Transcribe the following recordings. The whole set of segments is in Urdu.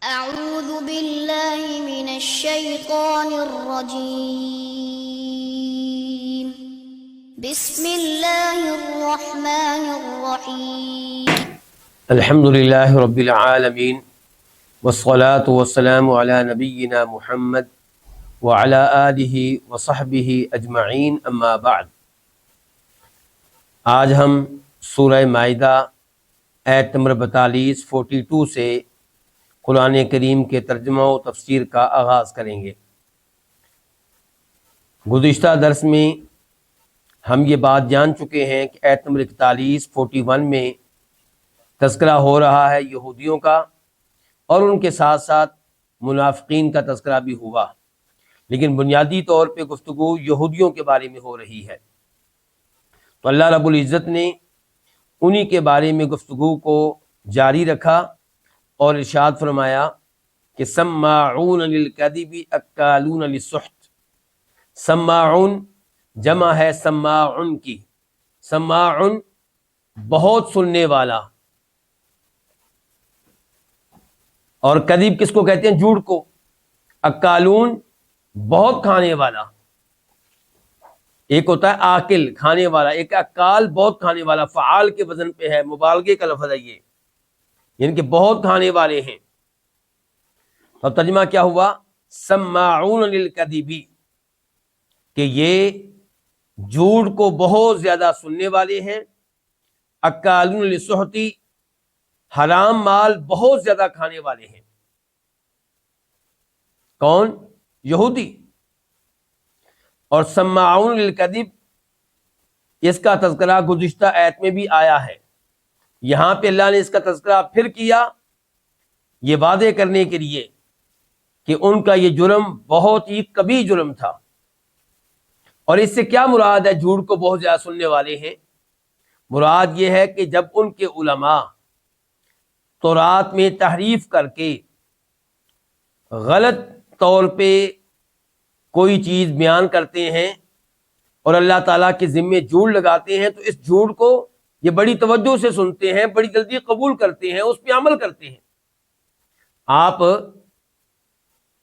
أعوذ بالله من الشيطان الرجيم بسم الله الرحمن الرحيم الحمد للہ رب العالمین والصلاة والسلام علی نبینا محمد وعلی آلہ وصحبہ اجمعین اما بعد۔ آج ہم سورہ مائدہ آیت نمبر 42 سے قرآن کریم کے ترجمہ و تفسیر کا آغاز کریں گے۔ گزشتہ درس میں ہم یہ بات جان چکے ہیں کہ آیت نمبر 41 میں تذکرہ ہو رہا ہے یہودیوں کا، اور ان کے ساتھ ساتھ منافقین کا تذکرہ بھی ہوا، لیکن بنیادی طور پہ گفتگو یہودیوں کے بارے میں ہو رہی ہے۔ تو اللہ رب العزت نے انہی کے بارے میں گفتگو کو جاری رکھا اور ارشاد فرمایا کہ سماعون للکذب اکالون للسحت۔ سماعون جمع ہے سماعن کی، سماعن بہت سننے والا، اور کذب کس کو کہتے ہیں؟ جھوٹ کو۔ اکالون بہت کھانے والا، ایک ہوتا ہے آکل کھانے والا، ایک اکال بہت کھانے والا، فعال کے وزن پہ ہے، مبالغے کا لفظ ہے یہ، یعنی کہ بہت کھانے والے ہیں۔ اور ترجمہ کیا ہوا؟ سماعون للکذب، کہ یہ جھوٹ کو بہت زیادہ سننے والے ہیں، اکالون للسحت، حرام مال بہت زیادہ کھانے والے ہیں۔ کون؟ یہودی۔ اور سماعون للکذب اس کا تذکرہ گزشتہ آیت میں بھی آیا ہے، یہاں پہ اللہ نے اس کا تذکرہ پھر کیا، یہ وعدے کرنے کے لیے کہ ان کا یہ جرم بہت ہی کبیرہ جرم تھا۔ اور اس سے کیا مراد ہے جھوٹ کو بہت زیادہ سننے والے ہیں؟ مراد یہ ہے کہ جب ان کے علماء تورات میں تحریف کر کے غلط طور پہ کوئی چیز بیان کرتے ہیں اور اللہ تعالیٰ کے ذمے جھوٹ لگاتے ہیں، تو اس جھوٹ کو یہ بڑی توجہ سے سنتے ہیں، بڑی جلدی قبول کرتے ہیں، اس پہ عمل کرتے ہیں۔ آپ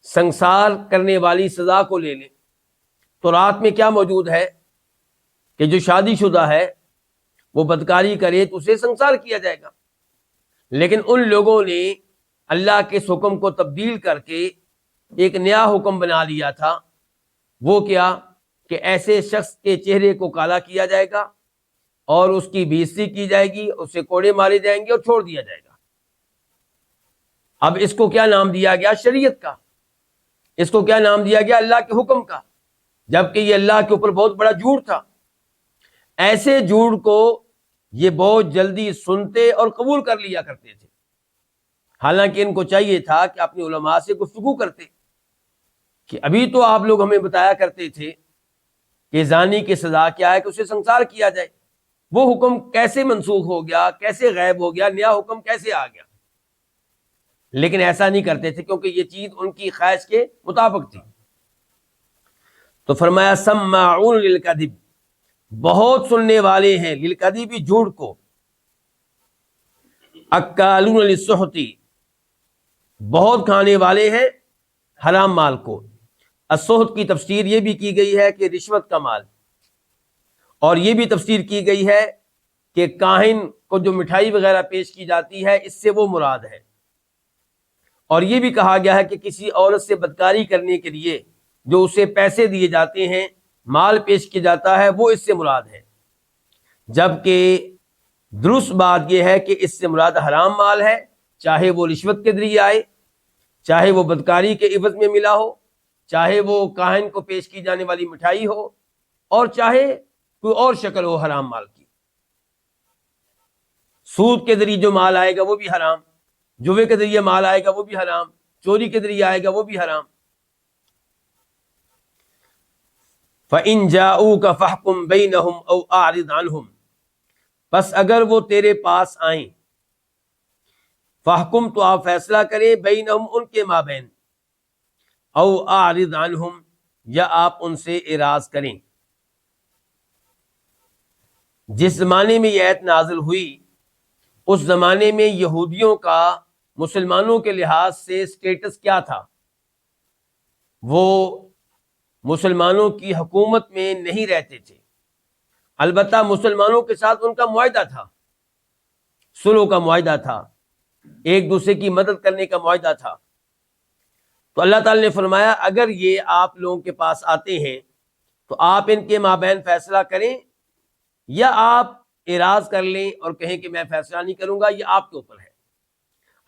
سنسار کرنے والی سزا کو لے لیں، تورات میں کیا موجود ہے کہ جو شادی شدہ ہے وہ بدکاری کرے تو اسے سنسار کیا جائے گا، لیکن ان لوگوں نے اللہ کے اس حکم کو تبدیل کر کے ایک نیا حکم بنا لیا تھا۔ وہ کیا کہ ایسے شخص کے چہرے کو کالا کیا جائے گا اور اس کی بےعزتی کی جائے گی، اسے کوڑے مارے جائیں گے اور چھوڑ دیا جائے گا۔ اب اس کو کیا نام دیا گیا؟ شریعت کا۔ اس کو کیا نام دیا گیا؟ اللہ کے حکم کا، جبکہ یہ اللہ کے اوپر بہت بڑا جھوٹ تھا۔ ایسے جھوٹ کو یہ بہت جلدی سنتے اور قبول کر لیا کرتے تھے، حالانکہ ان کو چاہیے تھا کہ اپنے علماء سے گفتگو کرتے کہ ابھی تو آپ لوگ ہمیں بتایا کرتے تھے کہ زانی کی سزا کیا ہے کہ اسے سنسار کیا جائے، وہ حکم کیسے منسوخ ہو گیا، کیسے غائب ہو گیا، نیا حکم کیسے آ گیا؟ لیکن ایسا نہیں کرتے تھے کیونکہ یہ چیز ان کی خواہش کے مطابق تھی۔ تو فرمایا سماعون للکذب، بہت سننے والے ہیں، للکذب جھوٹ کو، اکالون للسحت، بہت کھانے والے ہیں حرام مال کو۔ السحت کی تفسیر یہ بھی کی گئی ہے کہ رشوت کا مال، اور یہ بھی تفسیر کی گئی ہے کہ کاہن کو جو مٹھائی وغیرہ پیش کی جاتی ہے اس سے وہ مراد ہے، اور یہ بھی کہا گیا ہے کہ کسی عورت سے بدکاری کرنے کے لیے جو اسے پیسے دیے جاتے ہیں، مال پیش کیا جاتا ہے، وہ اس سے مراد ہے، جبکہ درست بات یہ ہے کہ اس سے مراد حرام مال ہے، چاہے وہ رشوت کے ذریعے آئے، چاہے وہ بدکاری کے عوض میں ملا ہو، چاہے وہ کاہن کو پیش کی جانے والی مٹھائی ہو، اور چاہے کوئی اور شکل ہو حرام مال کی۔ سود کے ذریعے جو مال آئے گا وہ بھی حرام، جوے کے ذریعے مال آئے گا وہ بھی حرام، چوری کے ذریعے آئے گا وہ بھی حرام۔ فَإِن جَاءُوكَ فَاحْكُم بَيْنَهُمْ أَوْ أَعْرِضْ عَنْهُمْ، بس اگر وہ تیرے پاس آئیں، فَاحْكُم تو آپ فیصلہ کریں، بَيْنَهُمْ ان کے مابین، أَوْ أَعْرِضْ عَنْهُمْ یا آپ ان سے اعراض کریں۔ جس زمانے میں یہ آیت نازل ہوئی اس زمانے میں یہودیوں کا مسلمانوں کے لحاظ سے سٹیٹس کیا تھا؟ وہ مسلمانوں کی حکومت میں نہیں رہتے تھے، البتہ مسلمانوں کے ساتھ ان کا معاہدہ تھا، صلح کا معاہدہ تھا، ایک دوسرے کی مدد کرنے کا معاہدہ تھا۔ تو اللہ تعالی نے فرمایا اگر یہ آپ لوگوں کے پاس آتے ہیں تو آپ ان کے مابین فیصلہ کریں، یا آپ اعراض کر لیں اور کہیں کہ میں فیصلہ نہیں کروں گا، یہ آپ کے اوپر ہے۔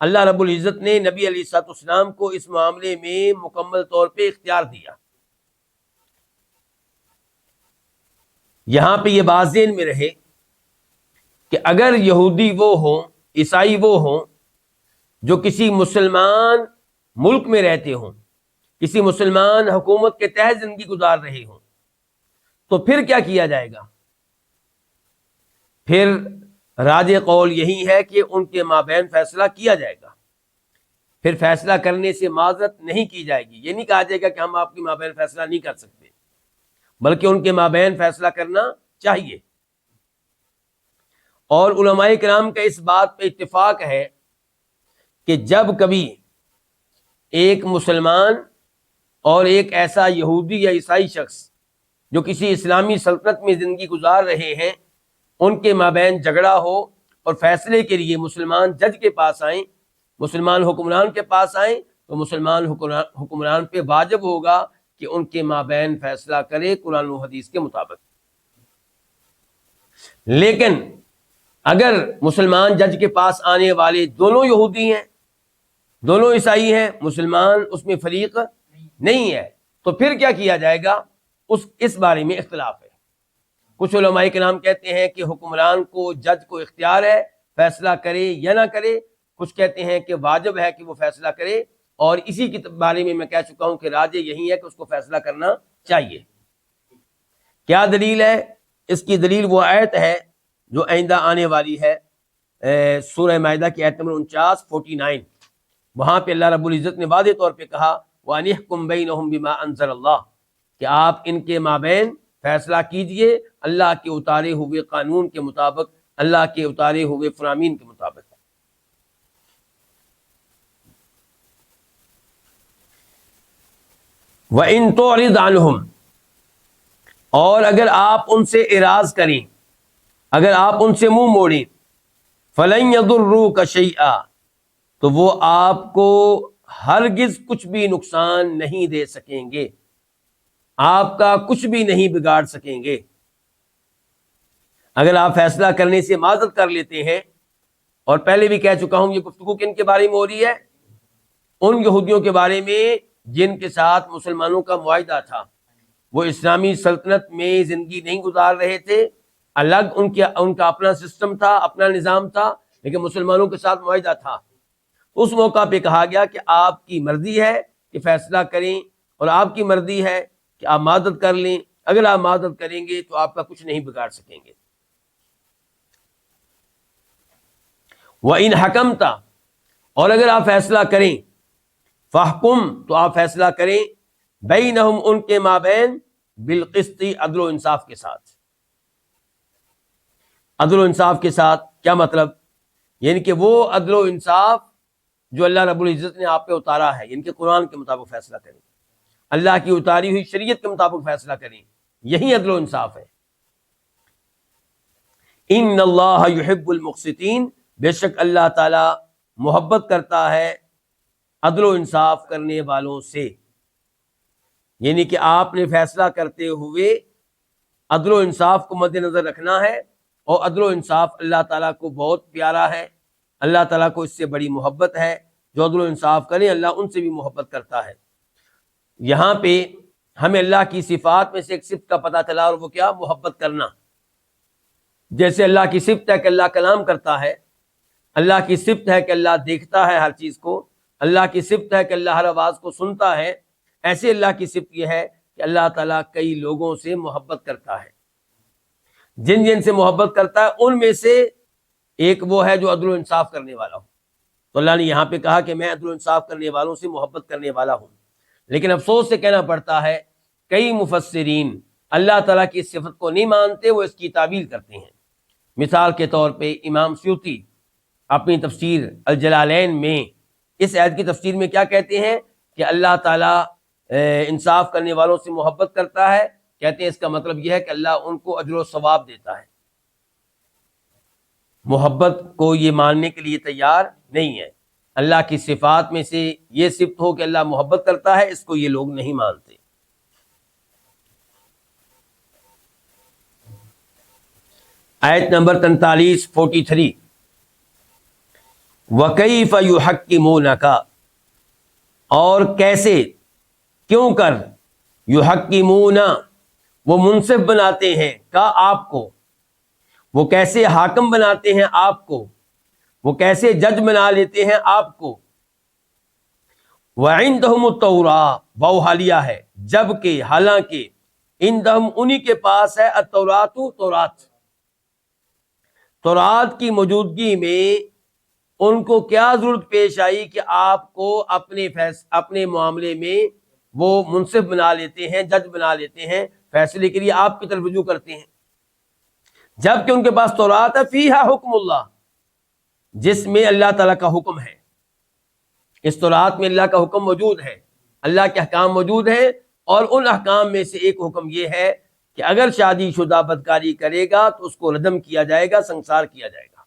اللہ رب العزت نے نبی علیہ الصلوۃ والسلام کو اس معاملے میں مکمل طور پہ اختیار دیا۔ یہاں پہ یہ بات ذہن میں رہے کہ اگر یہودی وہ ہوں، عیسائی وہ ہوں جو کسی مسلمان ملک میں رہتے ہوں، کسی مسلمان حکومت کے تحت زندگی گزار رہے ہوں، تو پھر کیا کیا جائے گا؟ پھر راج قول یہی ہے کہ ان کے مابین فیصلہ کیا جائے گا۔ پھر فیصلہ کرنے سے معذرت نہیں کی جائے گی، یہ نہیں کہا جائے گا کہ ہم آپ کے مابین فیصلہ نہیں کر سکتے، بلکہ ان کے مابین فیصلہ کرنا چاہیے۔ اور علماء کرام کا اس بات پہ اتفاق ہے کہ جب کبھی ایک مسلمان اور ایک ایسا یہودی یا عیسائی شخص جو کسی اسلامی سلطنت میں زندگی گزار رہے ہیں، ان کے مابین جھگڑا ہو اور فیصلے کے لیے مسلمان جج کے پاس آئیں، مسلمان حکمران کے پاس آئیں، تو مسلمان حکمران پہ واجب ہوگا کہ ان کے مابین فیصلہ کرے قرآن و حدیث کے مطابق۔ لیکن اگر مسلمان جج کے پاس آنے والے دونوں یہودی ہیں، دونوں عیسائی ہیں، مسلمان اس میں فریق نہیں ہے، تو پھر کیا کیا جائے گا؟ اس بارے میں اختلاف ہے۔ کچھ علماء کرام کہتے ہیں کہ حکمران کو، جج کو اختیار ہے فیصلہ کرے یا نہ کرے، کچھ کہتے ہیں کہ واجب ہے کہ وہ فیصلہ کرے، اور اسی کے بارے میں کہہ چکا ہوں کہ راجح یہی ہے کہ اس کو فیصلہ کرنا چاہیے۔ کیا دلیل ہے؟ اس کی دلیل وہ آیت ہے جو آئندہ آنے والی ہے، سورہ مائدہ کی آیت نمبر 49 وہاں پہ اللہ رب العزت نے واضح طور پہ کہا وَأَنِحْكُمْ بَيْنَهُمْ بِمَا أَنزَلَ اللَّهُ، کہ آپ ان کے مابین فیصلہ کیجئے اللہ کے اتارے ہوئے قانون کے مطابق، اللہ کے اتارے ہوئے فرامین کے مطابق۔ وَإِن تُعْرِضْ عَنْهُمْ، اور اگر آپ ان سے اعراض کریں، اگر آپ ان سے منہ موڑیں، فَلَن يَضُرُّوكَ شَيْئًا، تو وہ آپ کو ہرگز کچھ بھی نقصان نہیں دے سکیں گے، آپ کا کچھ بھی نہیں بگاڑ سکیں گے۔ اگر آپ فیصلہ کرنے سے معذرت کر لیتے ہیں، اور پہلے بھی کہہ چکا ہوں یہ گفتگو کن کے بارے میں ہو رہی ہے؟ ان یہودیوں کے بارے میں جن کے ساتھ مسلمانوں کا معاہدہ تھا، وہ اسلامی سلطنت میں زندگی نہیں گزار رہے تھے، الگ ان کا اپنا سسٹم تھا، اپنا نظام تھا، لیکن مسلمانوں کے ساتھ معاہدہ تھا۔ اس موقع پہ کہا گیا کہ آپ کی مرضی ہے کہ فیصلہ کریں، اور آپ کی مرضی ہے کہ آپ معذرت کر لیں، اگر آپ معذرت کریں گے تو آپ کا کچھ نہیں بگاڑ سکیں گے۔ وَإِنْ حَكَمْتَ، اور اگر آپ فیصلہ کریں، فَحْكُمْ، تو آپ فیصلہ کریں، بَيْنَهُمْ، ان کے مابین، بِالْقِسْطِ، عدل و انصاف کے ساتھ۔ عدل و انصاف کے ساتھ کیا مطلب؟ یعنی کہ وہ عدل و انصاف جو اللہ رب العزت نے آپ پہ اتارا ہے، یعنی کہ قرآن کے مطابق فیصلہ کریں، اللہ کی اتاری ہوئی شریعت کے مطابق فیصلہ کریں، یہی عدل و انصاف ہے۔ ان اللہ یحب المقسطین، بے شک اللہ تعالی محبت کرتا ہے عدل و انصاف کرنے والوں سے، یعنی کہ آپ نے فیصلہ کرتے ہوئے عدل و انصاف کو مد نظر رکھنا ہے، اور عدل و انصاف اللہ تعالیٰ کو بہت پیارا ہے، اللہ تعالیٰ کو اس سے بڑی محبت ہے۔ جو عدل و انصاف کریں اللہ ان سے بھی محبت کرتا ہے۔ یہاں پہ ہمیں اللہ کی صفات میں سے ایک صفت کا پتہ چلا، اور وہ کیا؟ محبت کرنا۔ جیسے اللہ کی صفت ہے کہ اللہ کلام کرتا ہے، اللہ کی صفت ہے کہ اللہ دیکھتا ہے ہر چیز کو، اللہ کی صفت ہے کہ اللہ ہر آواز کو سنتا ہے، ایسے اللہ کی صفت یہ ہے کہ اللہ تعالیٰ کئی لوگوں سے محبت کرتا ہے۔ جن جن سے محبت کرتا ہے ان میں سے ایک وہ ہے جو عدل و انصاف کرنے والا ہو۔ تو اللہ نے یہاں پہ کہا کہ میں عدل و انصاف کرنے والوں سے محبت کرنے والا ہوں۔ لیکن افسوس سے کہنا پڑتا ہے کئی مفسرین اللہ تعالیٰ کی اس صفت کو نہیں مانتے، وہ اس کی تعویل کرتے ہیں۔ مثال کے طور پہ امام سیوطی اپنی تفسیر الجلالین میں اس آیت کی تفسیر میں کیا کہتے ہیں کہ اللہ تعالیٰ انصاف کرنے والوں سے محبت کرتا ہے. کہتے ہیں اس کا مطلب یہ ہے کہ اللہ ان کو اجر و ثواب دیتا ہے. محبت کو یہ ماننے کے لیے تیار نہیں ہے. اللہ کی صفات میں سے یہ صفت ہو کہ اللہ محبت کرتا ہے، اس کو یہ لوگ نہیں مانتے. آیت نمبر 43 43 وَكَيْفَ يُحَكِّمُونَكَ، اور کیسے، کیوں کر، یحکمون وہ منصف بناتے ہیں کا آپ کو، وہ کیسے حاکم بناتے ہیں آپ کو، وہ کیسے جج بنا لیتے ہیں آپ کو. وعندہم التوراۃ، واو حالیہ ہے، جبکہ حالانکہ عندہم انہی کے پاس ہے التوراۃ تورات. تورات کی موجودگی میں ان کو کیا ضرورت پیش آئی کہ آپ کو اپنے معاملے میں وہ منصف بنا لیتے ہیں، جج بنا لیتے ہیں، فیصلے کے لیے آپ کی طرف رجوع کرتے ہیں، جبکہ ان کے پاس تورات ہے فیہا حکم اللہ، جس میں اللہ تعالیٰ کا حکم ہے. اس تورات میں اللہ کا حکم موجود ہے، اللہ کے احکام موجود ہیں، اور ان احکام میں سے ایک حکم یہ ہے کہ اگر شادی شدہ بدکاری کرے گا تو اس کو رجم کیا جائے گا، سنسار کیا جائے گا.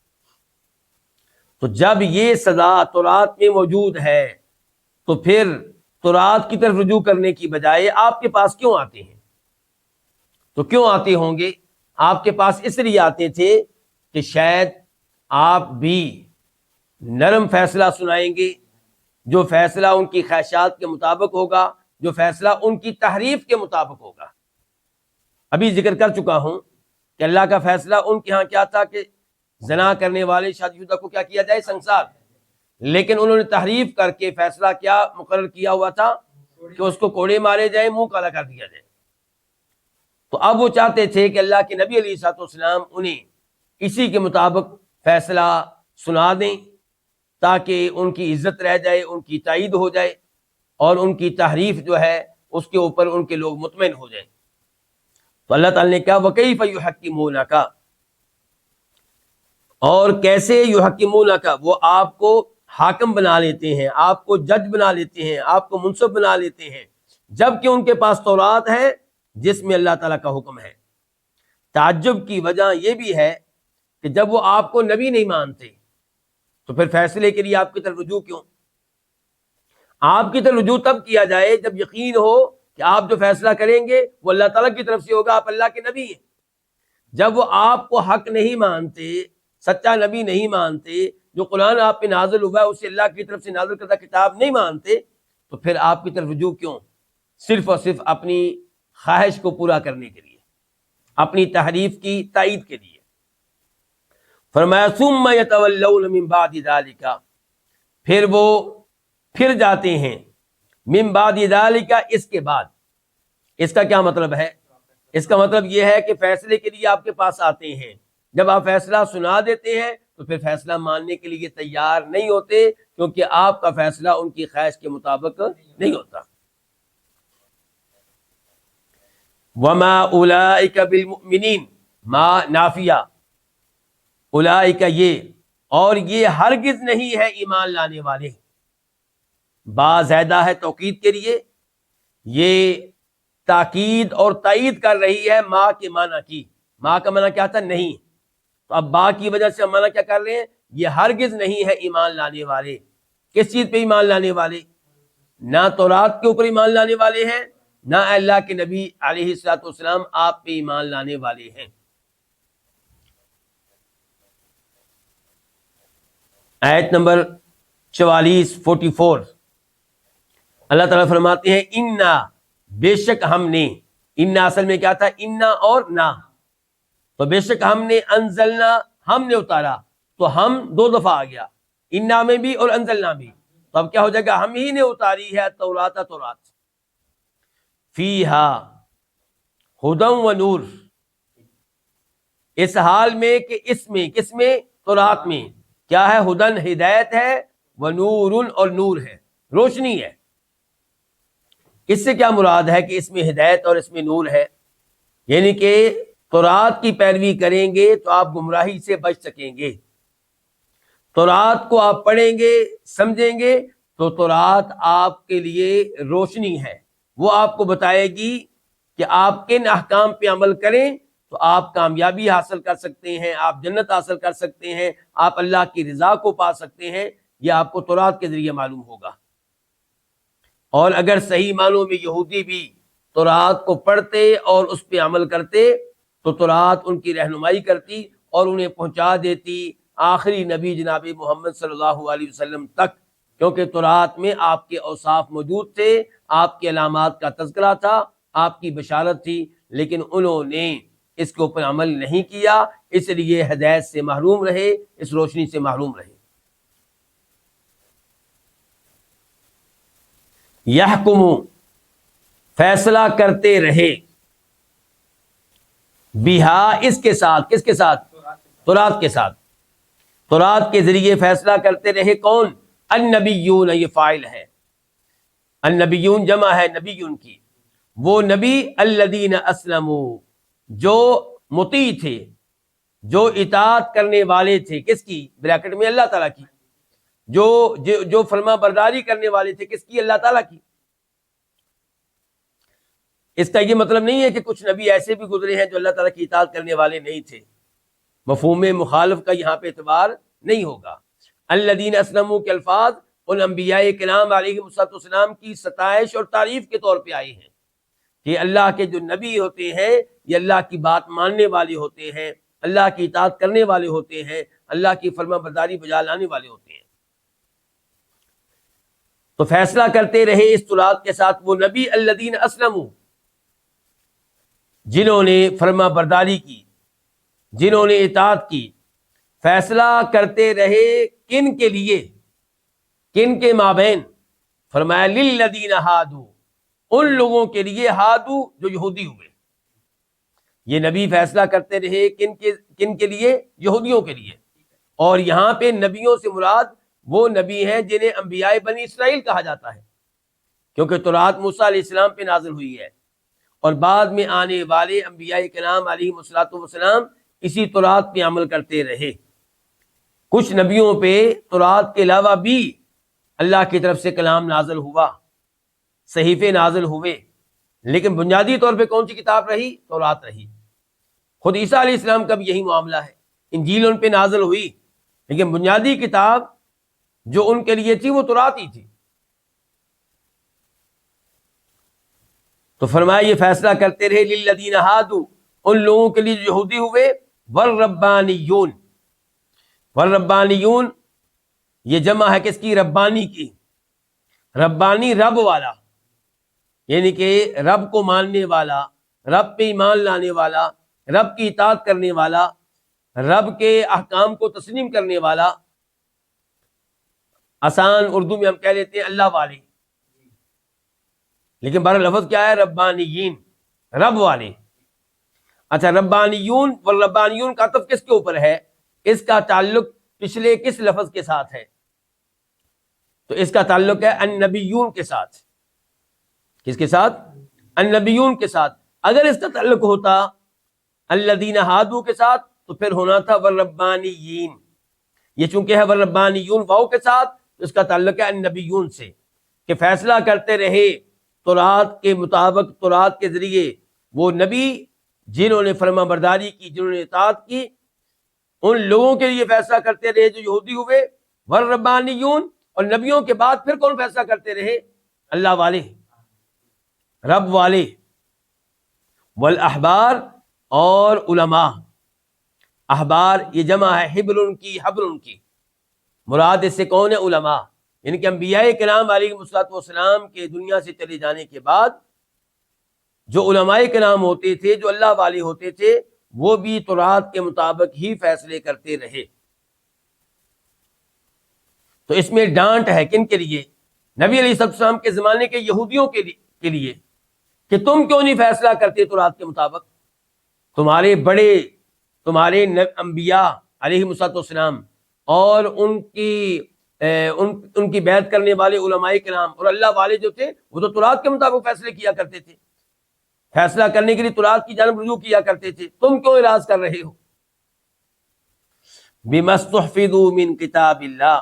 تو جب یہ سزا تورات میں موجود ہے تو پھر تورات کی طرف رجوع کرنے کی بجائے آپ کے پاس کیوں آتے ہیں؟ تو کیوں آتے ہوں گے؟ آپ کے پاس اس لیے آتے تھے کہ شاید آپ بھی نرم فیصلہ سنائیں گے، جو فیصلہ ان کی خواہشات کے مطابق ہوگا، جو فیصلہ ان کی تحریف کے مطابق ہوگا. ابھی ذکر کر چکا ہوں کہ اللہ کا فیصلہ ان کے ہاں کیا تھا کہ زنا کرنے والے شادی شدہ کو کیا کیا جائے؟ سنسار. لیکن انہوں نے تحریف کر کے فیصلہ کیا مقرر کیا ہوا تھا کہ اس کو کوڑے مارے جائیں، منہ کالا کر دیا جائے. تو اب وہ چاہتے تھے کہ اللہ کے نبی علیہ الصلوۃ والسلام انہیں اسی کے مطابق فیصلہ سنا دیں تاکہ ان کی عزت رہ جائے، ان کی تائید ہو جائے، اور ان کی تحریف جو ہے اس کے اوپر ان کے لوگ مطمئن ہو جائیں. تو اللہ تعالیٰ نے کہا وَكَيْفَ يُحَكِّمُونَكَ، اور کیسے یحکمونک، وہ آپ کو حاکم بنا لیتے ہیں، آپ کو جج بنا لیتے ہیں، آپ کو منصف بنا لیتے ہیں، جبکہ ان کے پاس تورات ہے جس میں اللہ تعالیٰ کا حکم ہے. تعجب کی وجہ یہ بھی ہے کہ جب وہ آپ کو نبی نہیں مانتے تو پھر فیصلے کے لیے آپ کی طرف رجوع کیوں؟ آپ کی طرف رجوع تب کیا جائے جب یقین ہو کہ آپ جو فیصلہ کریں گے وہ اللہ تعالیٰ کی طرف سے ہوگا، آپ اللہ کے نبی ہیں. جب وہ آپ کو حق نہیں مانتے، سچا نبی نہیں مانتے، جو قرآن آپ پہ نازل ہوا ہے اسے اللہ کی طرف سے نازل کردہ کتاب نہیں مانتے، تو پھر آپ کی طرف رجوع کیوں؟ صرف اور صرف اپنی خواہش کو پورا کرنے کے لیے، اپنی تحریف کی تائید کے لیے. فرمایا ثم یتولون من بعد ذلک، پھر وہ پھر جاتے ہیں، من بعد ذلک، اس کے بعد. اس کا کیا مطلب ہے؟ اس کا مطلب یہ ہے کہ فیصلے کے لیے آپ کے پاس آتے ہیں، جب آپ فیصلہ سنا دیتے ہیں تو پھر فیصلہ ماننے کے لیے تیار نہیں ہوتے، کیونکہ آپ کا فیصلہ ان کی خواہش کے مطابق نہیں ہوتا. وما اولئک بالمؤمنین، ما نافیہ، اولئک یہ، اور یہ ہرگز نہیں ہے ایمان لانے والے. با زیادہ ہے توکید کے لیے، یہ تاکید اور تائید کر رہی ہے ما کے معنی کی. ما کا معنی کیا تھا؟ نہیں. تو اب با کی وجہ سے ہم معنی کیا کر رہے ہیں؟ یہ ہرگز نہیں ہے ایمان لانے والے. کس چیز پہ ایمان لانے والے؟ نہ تورات کے اوپر ایمان لانے والے ہیں، نہ اللہ کے نبی علیہ الصلوۃ والسلام آپ پہ ایمان لانے والے ہیں. آیت نمبر 44 اللہ تعالیٰ فرماتے ہیں انا، بے شک ہم نے، انا اصل میں کیا تھا؟ انا اور نا. تو بے شک ہم نے، انزلنا ہم نے اتارا، تو ہم دو دفعہ آ گیا، انا میں بھی اور انزلنا بھی. تو اب کیا ہو جائے گا؟ ہم ہی نے اتاری ہے تورات، تورات فیہا ہدی و نور، اس حال میں کہ اس میں، کس میں؟ تورات میں کیا ہے؟ ہدن ہدایت ہے، و نور اور نور ہے، روشنی ہے. اس سے کیا مراد ہے کہ اس میں ہدایت اور اس میں نور ہے؟ یعنی کہ تورات کی پیروی کریں گے تو آپ گمراہی سے بچ سکیں گے. تورات کو آپ پڑھیں گے، سمجھیں گے تو تورات آپ کے لیے روشنی ہے، وہ آپ کو بتائے گی کہ آپ کن احکام پہ عمل کریں تو آپ کامیابی حاصل کر سکتے ہیں، آپ جنت حاصل کر سکتے ہیں، آپ اللہ کی رضا کو پا سکتے ہیں۔ یہ آپ کو تورات کے ذریعے معلوم ہوگا۔ اور اگر صحیح معنوں میں یہودی بھی تورات کو پڑھتے اور اس پہ عمل کرتے تو تورات ان کی رہنمائی کرتی اور انہیں پہنچا دیتی آخری نبی جناب محمد صلی اللہ علیہ وسلم تک، کیونکہ تورات میں آپ کے اوصاف موجود تھے، آپ کے علامات کا تذکرہ تھا، آپ کی بشارت تھی، لیکن انہوں نے اس کے اوپر عمل نہیں کیا، اس لیے ہدایت سے محروم رہے، اس روشنی سے محروم رہے۔ یحکم، فیصلہ کرتے رہے، بہا، اس کے ساتھ، کس کے ساتھ؟ تورات کے ساتھ، تورات کے ذریعے فیصلہ کرتے رہے کون؟ النبیون، یہ فاعل ہے، النبیون جمع ہے نبیون کی، وہ نبی الذین اسلموا، جو مطیع تھے، جو اطاعت کرنے والے تھے، کس کی؟ بریکٹ میں اللہ تعالیٰ کی، جو فرما برداری کرنے والے تھے، کس کی؟ اللہ تعالیٰ کی۔ اس کا یہ مطلب نہیں ہے کہ کچھ نبی ایسے بھی گزرے ہیں جو اللہ تعالیٰ کی اطاعت کرنے والے نہیں تھے، مفہوم مخالف کا یہاں پہ اعتبار نہیں ہوگا۔ الذین اسلموا کے الفاظ ان انبیاء کرام علیہ السلام کی ستائش اور تعریف کے طور پہ آئے ہیں کہ اللہ کے جو نبی ہوتے ہیں یہ اللہ کی بات ماننے والے ہوتے ہیں، اللہ کی اطاعت کرنے والے ہوتے ہیں، اللہ کی فرما برداری بجا لانے والے ہوتے ہیں۔ تو فیصلہ کرتے رہے اس تورات کے ساتھ وہ نبی الذین اسلموا، جنہوں نے فرما برداری کی، جنہوں نے اطاعت کی۔ فیصلہ کرتے رہے کن کے لیے؟ کن کے مابین؟ فرمایا للذین ہادو، ان لوگوں کے لیے، ہادو جو یہودی ہوئے۔ یہ نبی فیصلہ کرتے رہے کن کے لیے؟ یہودیوں کے لیے۔ اور یہاں پہ نبیوں سے مراد وہ نبی ہیں جنہیں انبیاء بنی اسرائیل کہا جاتا ہے، کیونکہ تورات موسیٰ علیہ السلام پہ نازل ہوئی ہے، اور بعد میں آنے والے انبیاء کرام علیہ السلام اسی تورات پہ عمل کرتے رہے۔ کچھ نبیوں پہ تورات کے علاوہ بھی اللہ کی طرف سے کلام نازل ہوا، صحیفے نازل ہوئے، لیکن بنیادی طور پہ کون سی کتاب رہی؟ تورات رہی۔ خود عیسیٰ علیہ السلام کا بھی یہی معاملہ ہے، انجیل ان پہ نازل ہوئی، لیکن بنیادی کتاب جو ان کے لیے تھی وہ تورات ہی تھی۔ تو فرمایا یہ فیصلہ کرتے رہے للذین ہادو، ان لوگوں کے لیے جو یہودی ہوئے، والربانیون، والربانیون یہ جمع ہے کس کی؟ ربانی کی۔ ربانی رب والا، یعنی کہ رب کو ماننے والا، رب پہ ایمان لانے والا، رب کی اطاعت کرنے والا، رب کے احکام کو تسلیم کرنے والا۔ آسان اردو میں ہم کہہ لیتے ہیں اللہ والے، لیکن بارہ لفظ کیا ہے؟ ربانیین، رب والے۔ اچھا، ربانیون والربانیون کا عطف کس کے اوپر ہے؟ اس کا تعلق پچھلے کس لفظ کے ساتھ ہے؟ تو اس کا تعلق ہے النبیون کے ساتھ۔ کس کے ساتھ؟ النبیون کے ساتھ۔ اگر اس کا تعلق ہوتا الذین ہادو کے ساتھ تو پھر ہونا تھا والربانیین۔ یہ چونکہ ہے والربانیون واو کے ساتھ، تو اس کا تعلق ہے النبیون سے، کہ فیصلہ کرتے رہے تورات کے مطابق، تورات کے ذریعے وہ نبی جنہوں نے فرما برداری کی، جنہوں نے اطاعت کی، ان لوگوں کے لیے فیصلہ کرتے رہے جو یہودی ہوئے۔ والربانیون، اور نبیوں کے بعد پھر کون فیصلہ کرتے رہے؟ اللہ والے، رب والے۔ والاحبار، اور علماء۔ احبار یہ جمع ہے حبر کی، حبر کی، مراد اس سے کون ہے؟ علماء، یعنی کہ انبیاء کرام علیہ السلام کے دنیا سے چلے جانے کے بعد جو علماء کرام ہوتے تھے، جو اللہ والے ہوتے تھے، وہ بھی تورات کے مطابق ہی فیصلے کرتے رہے۔ تو اس میں ڈانٹ ہے کن کے لیے؟ نبی علیہ السلام کے زمانے کے یہودیوں کے لیے کہ تم کیوں نہیں فیصلہ کرتے تورات کے مطابق؟ تمہارے بڑے، تمہارے انبیاء علیہ السلام اور ان کی بیعت کرنے والے علماء کرام اور اللہ والے جو تھے، وہ تو تورات کے مطابق فیصلے کیا کرتے تھے، فیصلہ کرنے کے لیے تورات کی جانب رجوع کیا کرتے تھے، تم کیوں اعراض کر رہے ہو؟ بما استحفظوا من کتاب اللہ،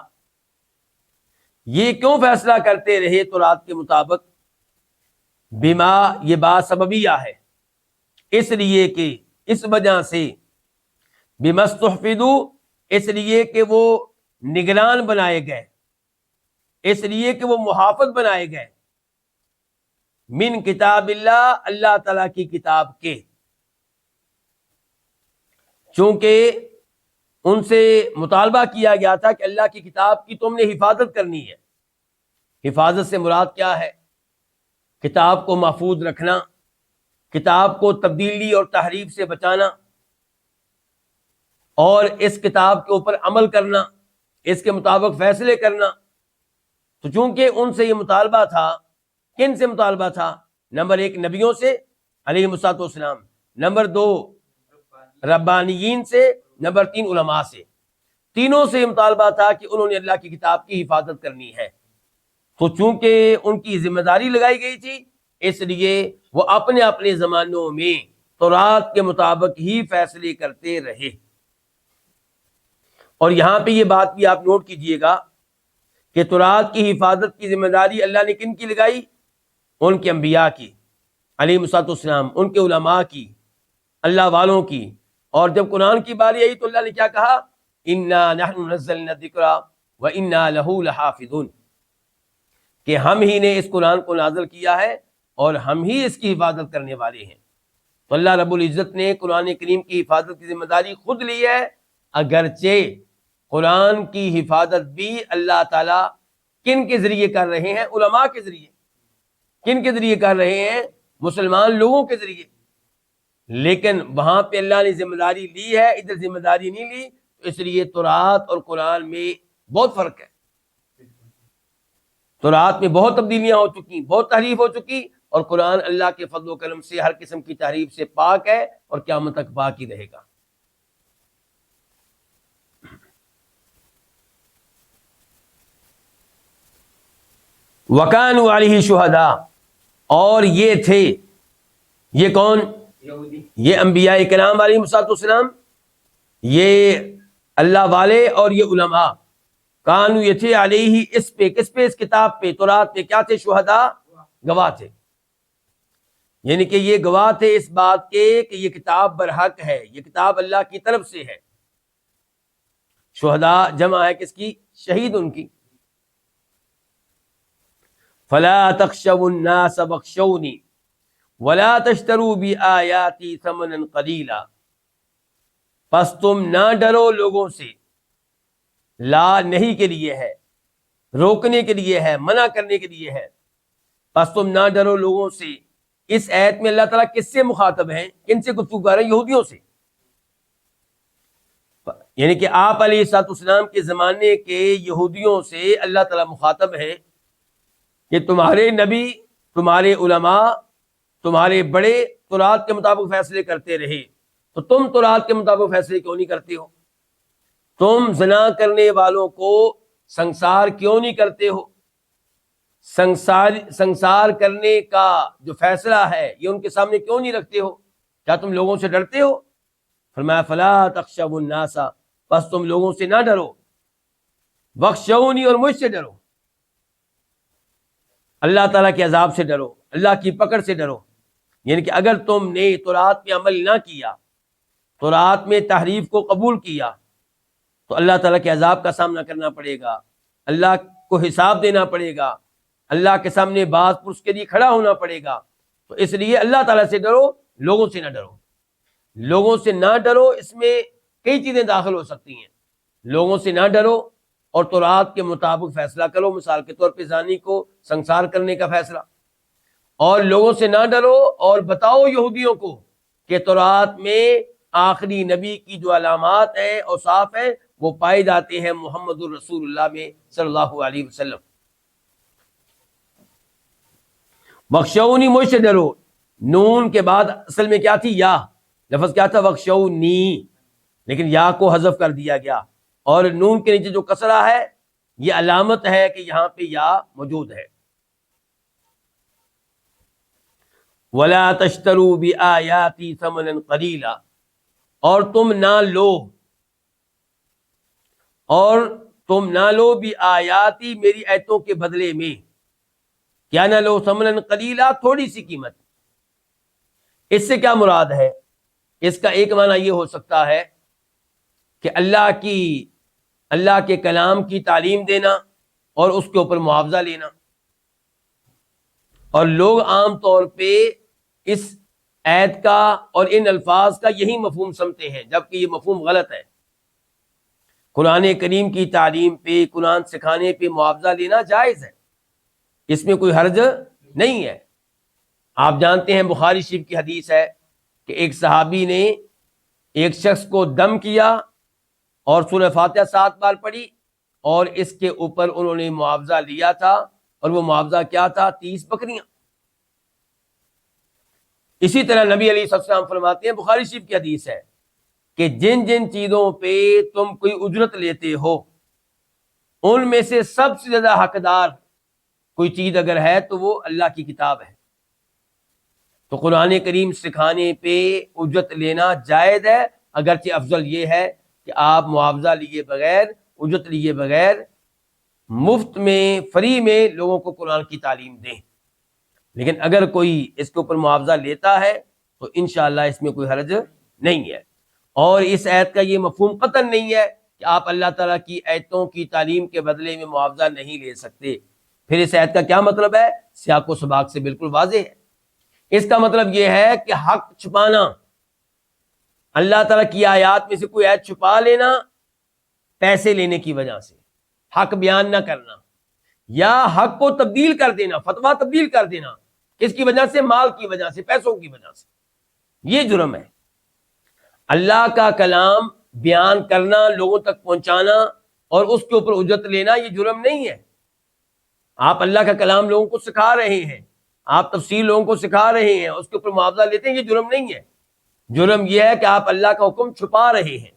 یہ کیوں فیصلہ کرتے رہے تورات کے مطابق؟ بما، یہ بات سببیہ ہے، اس لیے کہ، اس وجہ سے، بما استحفظوا، اس لیے کہ وہ نگران بنائے گئے، اس لیے کہ وہ محافظ بنائے گئے، من کتاب اللہ، اللہ تعالی کی کتاب کے، چونکہ ان سے مطالبہ کیا گیا تھا کہ اللہ کی کتاب کی تم نے حفاظت کرنی ہے۔ حفاظت سے مراد کیا ہے؟ کتاب کو محفوظ رکھنا، کتاب کو تبدیلی اور تحریف سے بچانا، اور اس کتاب کے اوپر عمل کرنا، اس کے مطابق فیصلے کرنا۔ تو چونکہ ان سے یہ مطالبہ تھا، کن سے مطالبہ تھا؟ نمبر 1 نبیوں سے علیہ الصلوۃ والسلام، نمبر 2 ربانیین سے، نمبر 3 علماء سے، تینوں سے مطالبہ تھا کہ انہوں نے اللہ کی کتاب کی حفاظت کرنی ہے۔ تو چونکہ ان کی ذمہ داری لگائی گئی تھی، اس لیے وہ اپنے اپنے زمانوں میں تورات کے مطابق ہی فیصلے کرتے رہے۔ اور یہاں پہ یہ بات بھی آپ نوٹ کیجئے گا کہ تورات کی حفاظت کی ذمہ داری اللہ نے کن کی لگائی؟ ان کے انبیاء کی علیہ الصلوۃ والسلام، ان کے علماء کی، اللہ والوں کی۔ اور جب قرآن کی باری آئی تو اللہ نے کیا کہا؟ انا نحن نزلنا الذکر وانا لہ لحافظون، کہ ہم ہی نے اس قرآن کو نازل کیا ہے اور ہم ہی اس کی حفاظت کرنے والے ہیں۔ تو اللہ رب العزت نے قرآن کریم کی حفاظت کی ذمہ داری خود لی ہے، اگرچہ قرآن کی حفاظت بھی اللہ تعالیٰ کن کے ذریعے کر رہے ہیں؟ علماء کے ذریعے۔ کن کے ذریعے کر رہے ہیں؟ مسلمان لوگوں کے ذریعے۔ لیکن وہاں پہ اللہ نے ذمہ داری لی ہے، ادھر ذمہ داری نہیں لی، تو اس لیے تورات اور قرآن میں بہت فرق ہے۔ تورات میں بہت تبدیلیاں ہو چکی، بہت تحریف ہو چکی، اور قرآن اللہ کے فضل و کرم سے ہر قسم کی تحریف سے پاک ہے اور قیامت تک پاک ہی رہے گا۔ وَكَانُوا عَلَيْهِ شُهَدَاءَ، اور یہ تھے، یہ کون؟ یہ انبیاء کرام علیہ السلام، یہ اللہ والے اور یہ علماء، کانو، یہ تھے، علیہ، اس پہ، کس پہ؟ اس کتاب پہ، تورات پہ، کیا تھے؟ شہداء، گواہ تھے۔ یعنی کہ یہ گواہ تھے اس بات کے کہ یہ کتاب برحق ہے، یہ کتاب اللہ کی طرف سے ہے۔ شہداء جمع ہے کس کی؟ شہید ان کی۔ فلا تخشوا الناس واخشونی ولا تشتروا بآیاتی ثمنا قلیلا، پس تم نہ ڈرو لوگوں سے، لا نہیں کے لیے ہے، روکنے کے لیے ہے، منع کرنے کے لیے ہے، پس تم نہ ڈرو لوگوں سے۔ اس آیت میں اللہ تعالیٰ کس سے مخاطب ہیں؟ کن سے گفتگو کر رہے ہیں؟ یہودیوں سے۔ یعنی کہ آپ علیہ الصلوۃ والسلام کے زمانے کے یہودیوں سے اللہ تعالیٰ مخاطب ہیں کہ تمہارے نبی، تمہارے علماء، تمہارے بڑے تورات کے مطابق فیصلے کرتے رہے، تو تم تورات کے مطابق فیصلے کیوں نہیں کرتے ہو؟ تم زنا کرنے والوں کو سنسار کیوں نہیں کرتے ہو؟ سنسار کرنے کا جو فیصلہ ہے یہ ان کے سامنے کیوں نہیں رکھتے ہو؟ کیا تم لوگوں سے ڈرتے ہو؟ فرمایا فلا تخشوا الناس، بس تم لوگوں سے نہ ڈرو، واخشونی، اور مجھ سے ڈرو، اللہ تعالیٰ کے عذاب سے ڈرو، اللہ کی پکڑ سے ڈرو۔ یعنی کہ اگر تم نے تورات میں عمل نہ کیا، تورات میں تحریف کو قبول کیا، تو اللہ تعالیٰ کے عذاب کا سامنا کرنا پڑے گا، اللہ کو حساب دینا پڑے گا، اللہ کے سامنے باز پرس کے لیے کھڑا ہونا پڑے گا۔ تو اس لیے اللہ تعالیٰ سے ڈرو، لوگوں سے نہ ڈرو۔ لوگوں سے نہ ڈرو، اس میں کئی چیزیں داخل ہو سکتی ہیں۔ لوگوں سے نہ ڈرو اور تورات کے مطابق فیصلہ کرو، مثال کے طور پہ زانی کو سنسار کرنے کا فیصلہ۔ اور لوگوں سے نہ ڈرو اور بتاؤ یہودیوں کو کہ تورات میں آخری نبی کی جو علامات ہیں، اوصاف ہیں، وہ پائے جاتے ہیں محمد الرسول اللہ میں صلی اللہ علیہ وسلم۔ بخشونی، مجھ سے ڈرو، نون کے بعد اصل میں کیا تھی؟ یا، لفظ کیا تھا؟ بخشونی، لیکن یا کو حذف کر دیا گیا، اور نون کے نیچے جو کسرہ ہے یہ علامت ہے کہ یہاں پہ یا موجود ہے۔ وَلَا تَشْتَرُوا بِآيَاتِي ثَمَنًا قَلِيلًا، اور تم نہ لو، اور تم نہ لو بھی آیاتی میری ایتوں کے بدلے میں، کیا نہ لو ثمنا قلیلا، تھوڑی سی قیمت۔ اس سے کیا مراد ہے؟ اس کا ایک معنی یہ ہو سکتا ہے کہ اللہ کے کلام کی تعلیم دینا اور اس کے اوپر معاوضہ لینا، اور لوگ عام طور پہ اس آیت کا اور ان الفاظ کا یہی مفہوم سمجھتے ہیں، جبکہ یہ مفہوم غلط ہے۔ قرآن کریم کی تعلیم پہ، قرآن سکھانے پہ معاوضہ لینا جائز ہے، اس میں کوئی حرج نہیں ہے۔ آپ جانتے ہیں بخاری شریف کی حدیث ہے کہ ایک صحابی نے ایک شخص کو دم کیا اور سورہ فاتحہ 7 بار پڑھی، اور اس کے اوپر انہوں نے معاوضہ لیا تھا، اور وہ معاوضہ کیا تھا؟ 30 بکریاں۔ اسی طرح نبی علیہ السلام فرماتے ہیں، بخاری شریف کی حدیث ہے کہ جن جن چیزوں پہ تم کوئی اجرت لیتے ہو، ان میں سے سب سے زیادہ حقدار کوئی چیز اگر ہے تو وہ اللہ کی کتاب ہے۔ تو قرآن کریم سکھانے پہ اجرت لینا جائز ہے، اگرچہ افضل یہ ہے کہ آپ معاوضہ لیے بغیر، اجرت لیے بغیر، مفت میں، فری میں لوگوں کو قرآن کی تعلیم دیں۔ لیکن اگر کوئی اس کے اوپر معاوضہ لیتا ہے تو انشاءاللہ اس میں کوئی حرج نہیں ہے۔ اور اس آیت کا یہ مفہوم قطعاً نہیں ہے کہ آپ اللہ تعالیٰ کی آیتوں کی تعلیم کے بدلے میں معاوضہ نہیں لے سکتے۔ پھر اس آیت کا کیا مطلب ہے؟ سیاق و سباق سے بالکل واضح ہے۔ اس کا مطلب یہ ہے کہ حق چھپانا، اللہ تعالیٰ کی آیات میں سے کوئی آیت چھپا لینا پیسے لینے کی وجہ سے، حق بیان نہ کرنا، یا حق کو تبدیل کر دینا، فتویٰ تبدیل کر دینا، کس کی وجہ سے؟ مال کی وجہ سے، پیسوں کی وجہ سے، یہ جرم ہے۔ اللہ کا کلام بیان کرنا، لوگوں تک پہنچانا اور اس کے اوپر اجرت لینا، یہ جرم نہیں ہے۔ آپ اللہ کا کلام لوگوں کو سکھا رہے ہیں، آپ تفسیر لوگوں کو سکھا رہے ہیں، اس کے اوپر معاوضہ لیتے ہیں، یہ جرم نہیں ہے۔ جرم یہ ہے کہ آپ اللہ کا حکم چھپا رہے ہیں،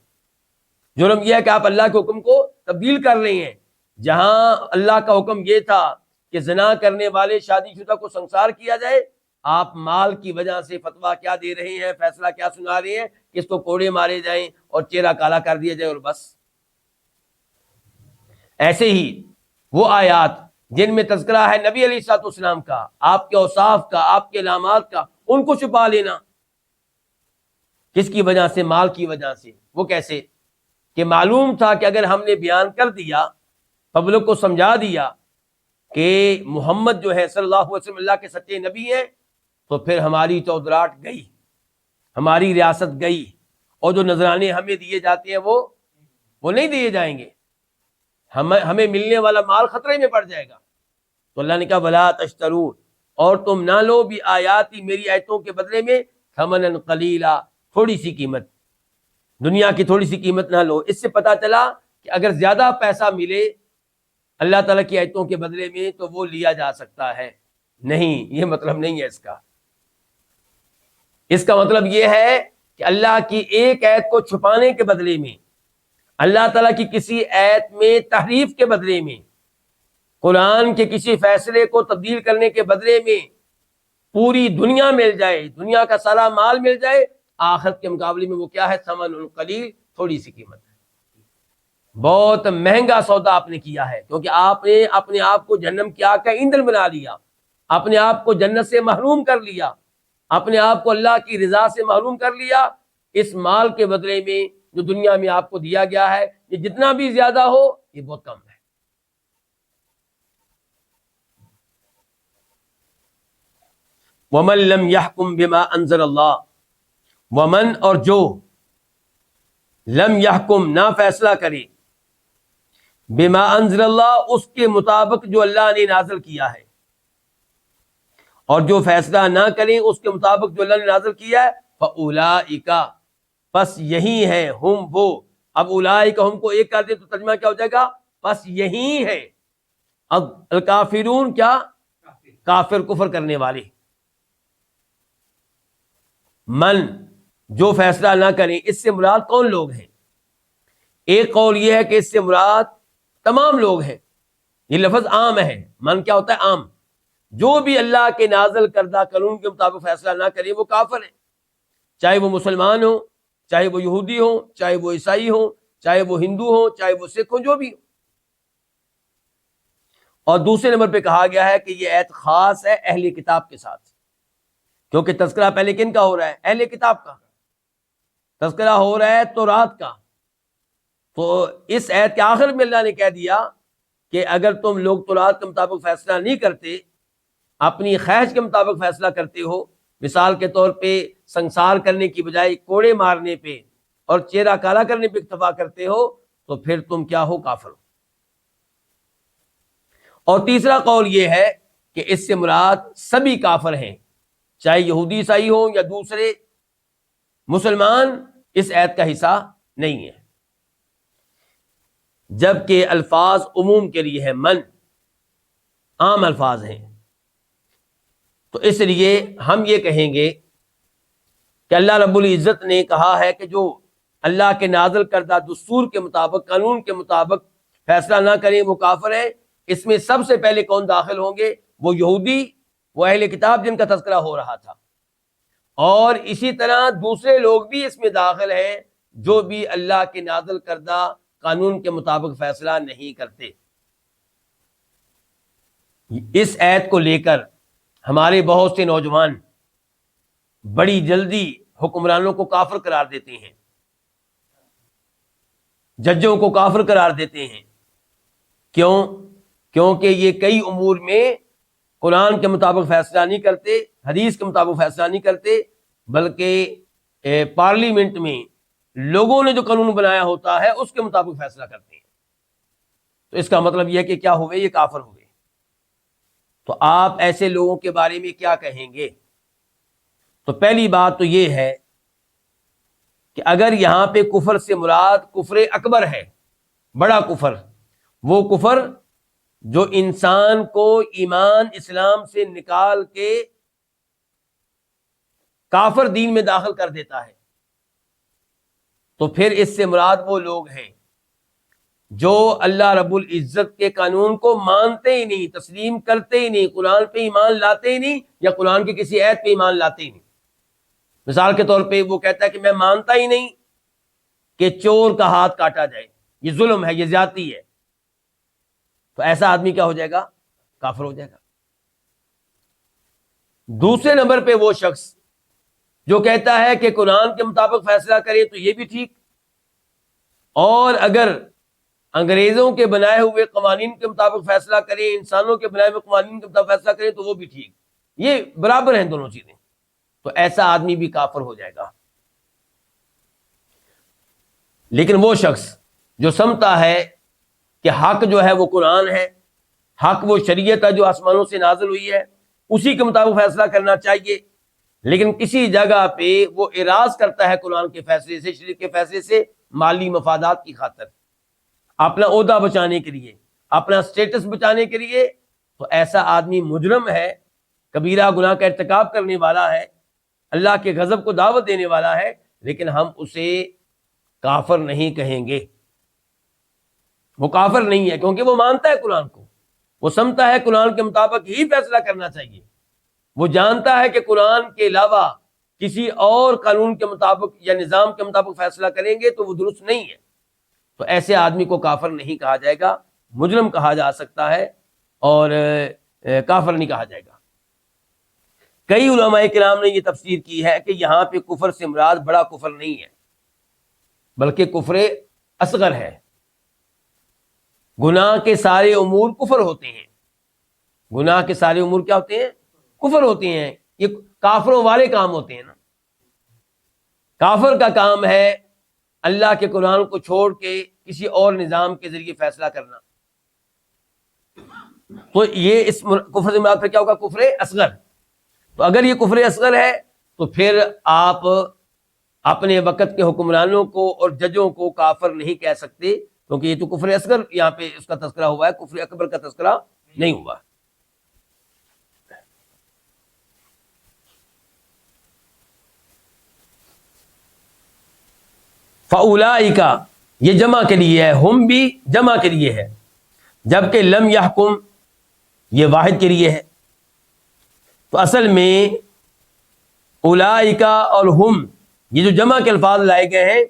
جرم یہ ہے کہ آپ اللہ کے حکم کو تبدیل کر رہے ہیں۔ جہاں اللہ کا حکم یہ تھا کہ زنا کرنے والے شادی شدہ کو سنسار کیا جائے، آپ مال کی وجہ سے فتویٰ کیا دے رہے ہیں، فیصلہ کیا سنا رہے ہیں کہ اس کو کوڑے مارے جائیں اور چہرہ کالا کر دیا جائے اور بس۔ ایسے ہی وہ آیات جن میں تذکرہ ہے نبی علیہ الصلوۃ والسلام کا، آپ کے اوصاف کا، آپ کے علامات کا، ان کو چھپا لینا، کس کی وجہ سے؟ مال کی وجہ سے۔ وہ کیسے؟ کہ معلوم تھا کہ اگر ہم نے بیان کر دیا، پبلک کو سمجھا دیا کہ محمد جو ہے صلی اللہ علیہ وسلم اللہ کے سچے نبی ہیں، تو پھر ہماری چودراہٹ گئی، ہماری ریاست گئی، اور جو نذرانے ہمیں دیے جاتے ہیں وہ نہیں دیے جائیں گے، ہمیں ملنے والا مال خطرے میں پڑ جائے گا۔ تو اللہ نے کہا وَلَا تَشْتَرُوا، اور تم نہ لو بھی آیاتی میری آیتوں کے بدلے میں ثمنا قلیلا، تھوڑی سی قیمت، دنیا کی تھوڑی سی قیمت نہ لو۔ اس سے پتہ چلا کہ اگر زیادہ پیسہ ملے اللہ تعالیٰ کی آیتوں کے بدلے میں تو وہ لیا جا سکتا ہے، نہیں، یہ مطلب نہیں ہے اس کا۔ اس کا مطلب یہ ہے کہ اللہ کی ایک آیت کو چھپانے کے بدلے میں، اللہ تعالیٰ کی کسی آیت میں تحریف کے بدلے میں، قرآن کے کسی فیصلے کو تبدیل کرنے کے بدلے میں پوری دنیا مل جائے، دنیا کا سارا مال مل جائے، آخرت کے مقابلے میں وہ کیا ہے؟ ثمن قلیل، تھوڑی سی قیمت ہے۔ بہت مہنگا سودا آپ نے کیا ہے، کیونکہ آپ نے اپنے آپ کو جہنم کی آگ کا ایندھن بنا لیا، اپنے آپ کو جنت سے محروم کر لیا، اپنے آپ کو اللہ کی رضا سے محروم کر لیا۔ اس مال کے بدلے میں جو دنیا میں آپ کو دیا گیا ہے، یہ جتنا بھی زیادہ ہو یہ بہت کم ہے۔ وَمَن لَّمْ يَحْكُم بِمَا أَنزَلَ اللَّهُ، ومن اور جو لم يحکم نہ فیصلہ کرے، بما انزل اللہ اس کے مطابق جو اللہ نے نازل کیا ہے، اور جو فیصلہ نہ کریں اس کے مطابق جو اللہ نے نازل کیا ہے، فَأُولَئِكَ پس یہی ہے، ہم وہ، اب اولئک ہم کو ایک کر دیں تو ترجمہ کیا ہو جائے گا؟ پس یہی ہے، اب الکافرون کیا؟ کافر، کفر کرنے والے۔ من جو فیصلہ نہ کریں، اس سے مراد کون لوگ ہیں؟ ایک قول یہ ہے کہ اس سے مراد تمام لوگ ہیں، یہ لفظ عام ہے۔ من کیا ہوتا ہے؟ عام۔ جو بھی اللہ کے نازل کردہ قانون کے مطابق فیصلہ نہ کرے وہ کافر ہیں، چاہے وہ مسلمان ہوں، چاہے وہ یہودی ہوں، چاہے وہ عیسائی ہوں، چاہے وہ ہندو ہوں، چاہے وہ سکھ ہوں، جو بھی ہوں۔ اور دوسرے نمبر پہ کہا گیا ہے کہ یہ آیت خاص ہے اہل کتاب کے ساتھ، کیونکہ تذکرہ پہلے کن کا ہو رہا ہے؟ اہل کتاب کا تذکرہ ہو رہا ہے تورات کا۔ تو اس آیت کے آخر میں اللہ نے کہہ دیا کہ اگر تم لوگ تورات کے مطابق فیصلہ نہیں کرتے، اپنی خواہش کے مطابق فیصلہ کرتے ہو، مثال کے طور پہ سنسار کرنے کی بجائے کوڑے مارنے پہ اور چہرہ کالا کرنے پہ اکتفا کرتے ہو، تو پھر تم کیا ہو؟ کافر ہو۔ اور تیسرا قول یہ ہے کہ اس سے مراد سبھی کافر ہیں، چاہے یہودی عیسائی ہوں یا دوسرے، مسلمان اس آیت کا حصہ نہیں ہے، جبکہ الفاظ عموم کے لیے ہے، من عام الفاظ ہیں۔ تو اس لیے ہم یہ کہیں گے کہ اللہ رب العزت نے کہا ہے کہ جو اللہ کے نازل کردہ دستور کے مطابق، قانون کے مطابق فیصلہ نہ کریں وہ کافر ہیں۔ اس میں سب سے پہلے کون داخل ہوں گے؟ وہ یہودی، وہ اہل کتاب جن کا تذکرہ ہو رہا تھا، اور اسی طرح دوسرے لوگ بھی اس میں داخل ہیں جو بھی اللہ کے نازل کردہ قانون کے مطابق فیصلہ نہیں کرتے۔ اس آیت کو لے کر ہمارے بہت سے نوجوان بڑی جلدی حکمرانوں کو کافر قرار دیتے ہیں، ججوں کو کافر قرار دیتے ہیں۔ کیوں؟ کیونکہ یہ کئی امور میں قرآن کے مطابق فیصلہ نہیں کرتے، حدیث کے مطابق فیصلہ نہیں کرتے، بلکہ پارلیمنٹ میں لوگوں نے جو قانون بنایا ہوتا ہے اس کے مطابق فیصلہ کرتے ہیں۔ تو اس کا مطلب یہ ہے کہ کیا ہوئے؟ یہ کافر ہوئے۔ تو آپ ایسے لوگوں کے بارے میں کیا کہیں گے؟ تو پہلی بات تو یہ ہے کہ اگر یہاں پہ کفر سے مراد کفر اکبر ہے، بڑا کفر، وہ کفر جو انسان کو ایمان اسلام سے نکال کے کافر دین میں داخل کر دیتا ہے، تو پھر اس سے مراد وہ لوگ ہیں جو اللہ رب العزت کے قانون کو مانتے ہی نہیں، تسلیم کرتے ہی نہیں، قرآن پہ ایمان لاتے ہی نہیں، یا قرآن کی کسی آیت پہ ایمان لاتے ہی نہیں۔ مثال کے طور پہ وہ کہتا ہے کہ میں مانتا ہی نہیں کہ چور کا ہاتھ کاٹا جائے، یہ ظلم ہے، یہ زیادتی ہے، تو ایسا آدمی کیا ہو جائے گا؟ کافر ہو جائے گا۔ دوسرے نمبر پہ وہ شخص جو کہتا ہے کہ قرآن کے مطابق فیصلہ کرے تو یہ بھی ٹھیک، اور اگر انگریزوں کے بنائے ہوئے قوانین کے مطابق فیصلہ کرے، انسانوں کے بنائے ہوئے قوانین کے مطابق فیصلہ کرے تو وہ بھی ٹھیک، یہ برابر ہیں دونوں چیزیں، تو ایسا آدمی بھی کافر ہو جائے گا۔ لیکن وہ شخص جو سمجھتا ہے کہ حق جو ہے وہ قرآن ہے، حق وہ شریعت ہے جو آسمانوں سے نازل ہوئی ہے، اسی کے مطابق فیصلہ کرنا چاہیے، لیکن کسی جگہ پہ وہ اعراض کرتا ہے قرآن کے فیصلے سے، شریعت کے فیصلے سے، مالی مفادات کی خاطر، اپنا عہدہ بچانے کے لیے، اپنا سٹیٹس بچانے کے لیے، تو ایسا آدمی مجرم ہے، کبیرہ گناہ کا ارتکاب کرنے والا ہے، اللہ کے غضب کو دعوت دینے والا ہے، لیکن ہم اسے کافر نہیں کہیں گے۔ وہ کافر نہیں ہے کیونکہ وہ مانتا ہے قرآن کو، وہ سمجھتا ہے قرآن کے مطابق ہی فیصلہ کرنا چاہیے، وہ جانتا ہے کہ قرآن کے علاوہ کسی اور قانون کے مطابق یا نظام کے مطابق فیصلہ کریں گے تو وہ درست نہیں ہے، تو ایسے آدمی کو کافر نہیں کہا جائے گا، مجرم کہا جا سکتا ہے، اور کافر نہیں کہا جائے گا۔ کئی علماء کرام نے یہ تفسیر کی ہے کہ یہاں پہ کفر سے مراد بڑا کفر نہیں ہے، بلکہ کفر اصغر ہے۔ گناہ کے سارے امور کفر ہوتے ہیں، گناہ کے سارے امور کیا ہوتے ہیں؟ کفر ہوتے ہیں، یہ کافروں والے کام ہوتے ہیں نا۔ کافر کا کام ہے اللہ کے قرآن کو چھوڑ کے کسی اور نظام کے ذریعے فیصلہ کرنا، تو یہ اس کفر سے مراد پھر کیا ہوگا؟ کفر اصغر۔ تو اگر یہ کفر اصغر ہے تو پھر آپ اپنے وقت کے حکمرانوں کو اور ججوں کو کافر نہیں کہہ سکتے، کیونکہ یہ تو کفر اصغر یہاں پہ اس کا تذکرہ ہوا ہے، کفر اکبر کا تذکرہ نہیں ہوا۔ فَأُولَٰئِکَ یہ جمع کے لیے ہے، ہم بھی جمع کے لیے ہے، جبکہ لم یحکم یہ واحد کے لیے ہے۔ تو اصل میں اولئک اور ہم، یہ جو جمع کے الفاظ لائے گئے ہیں،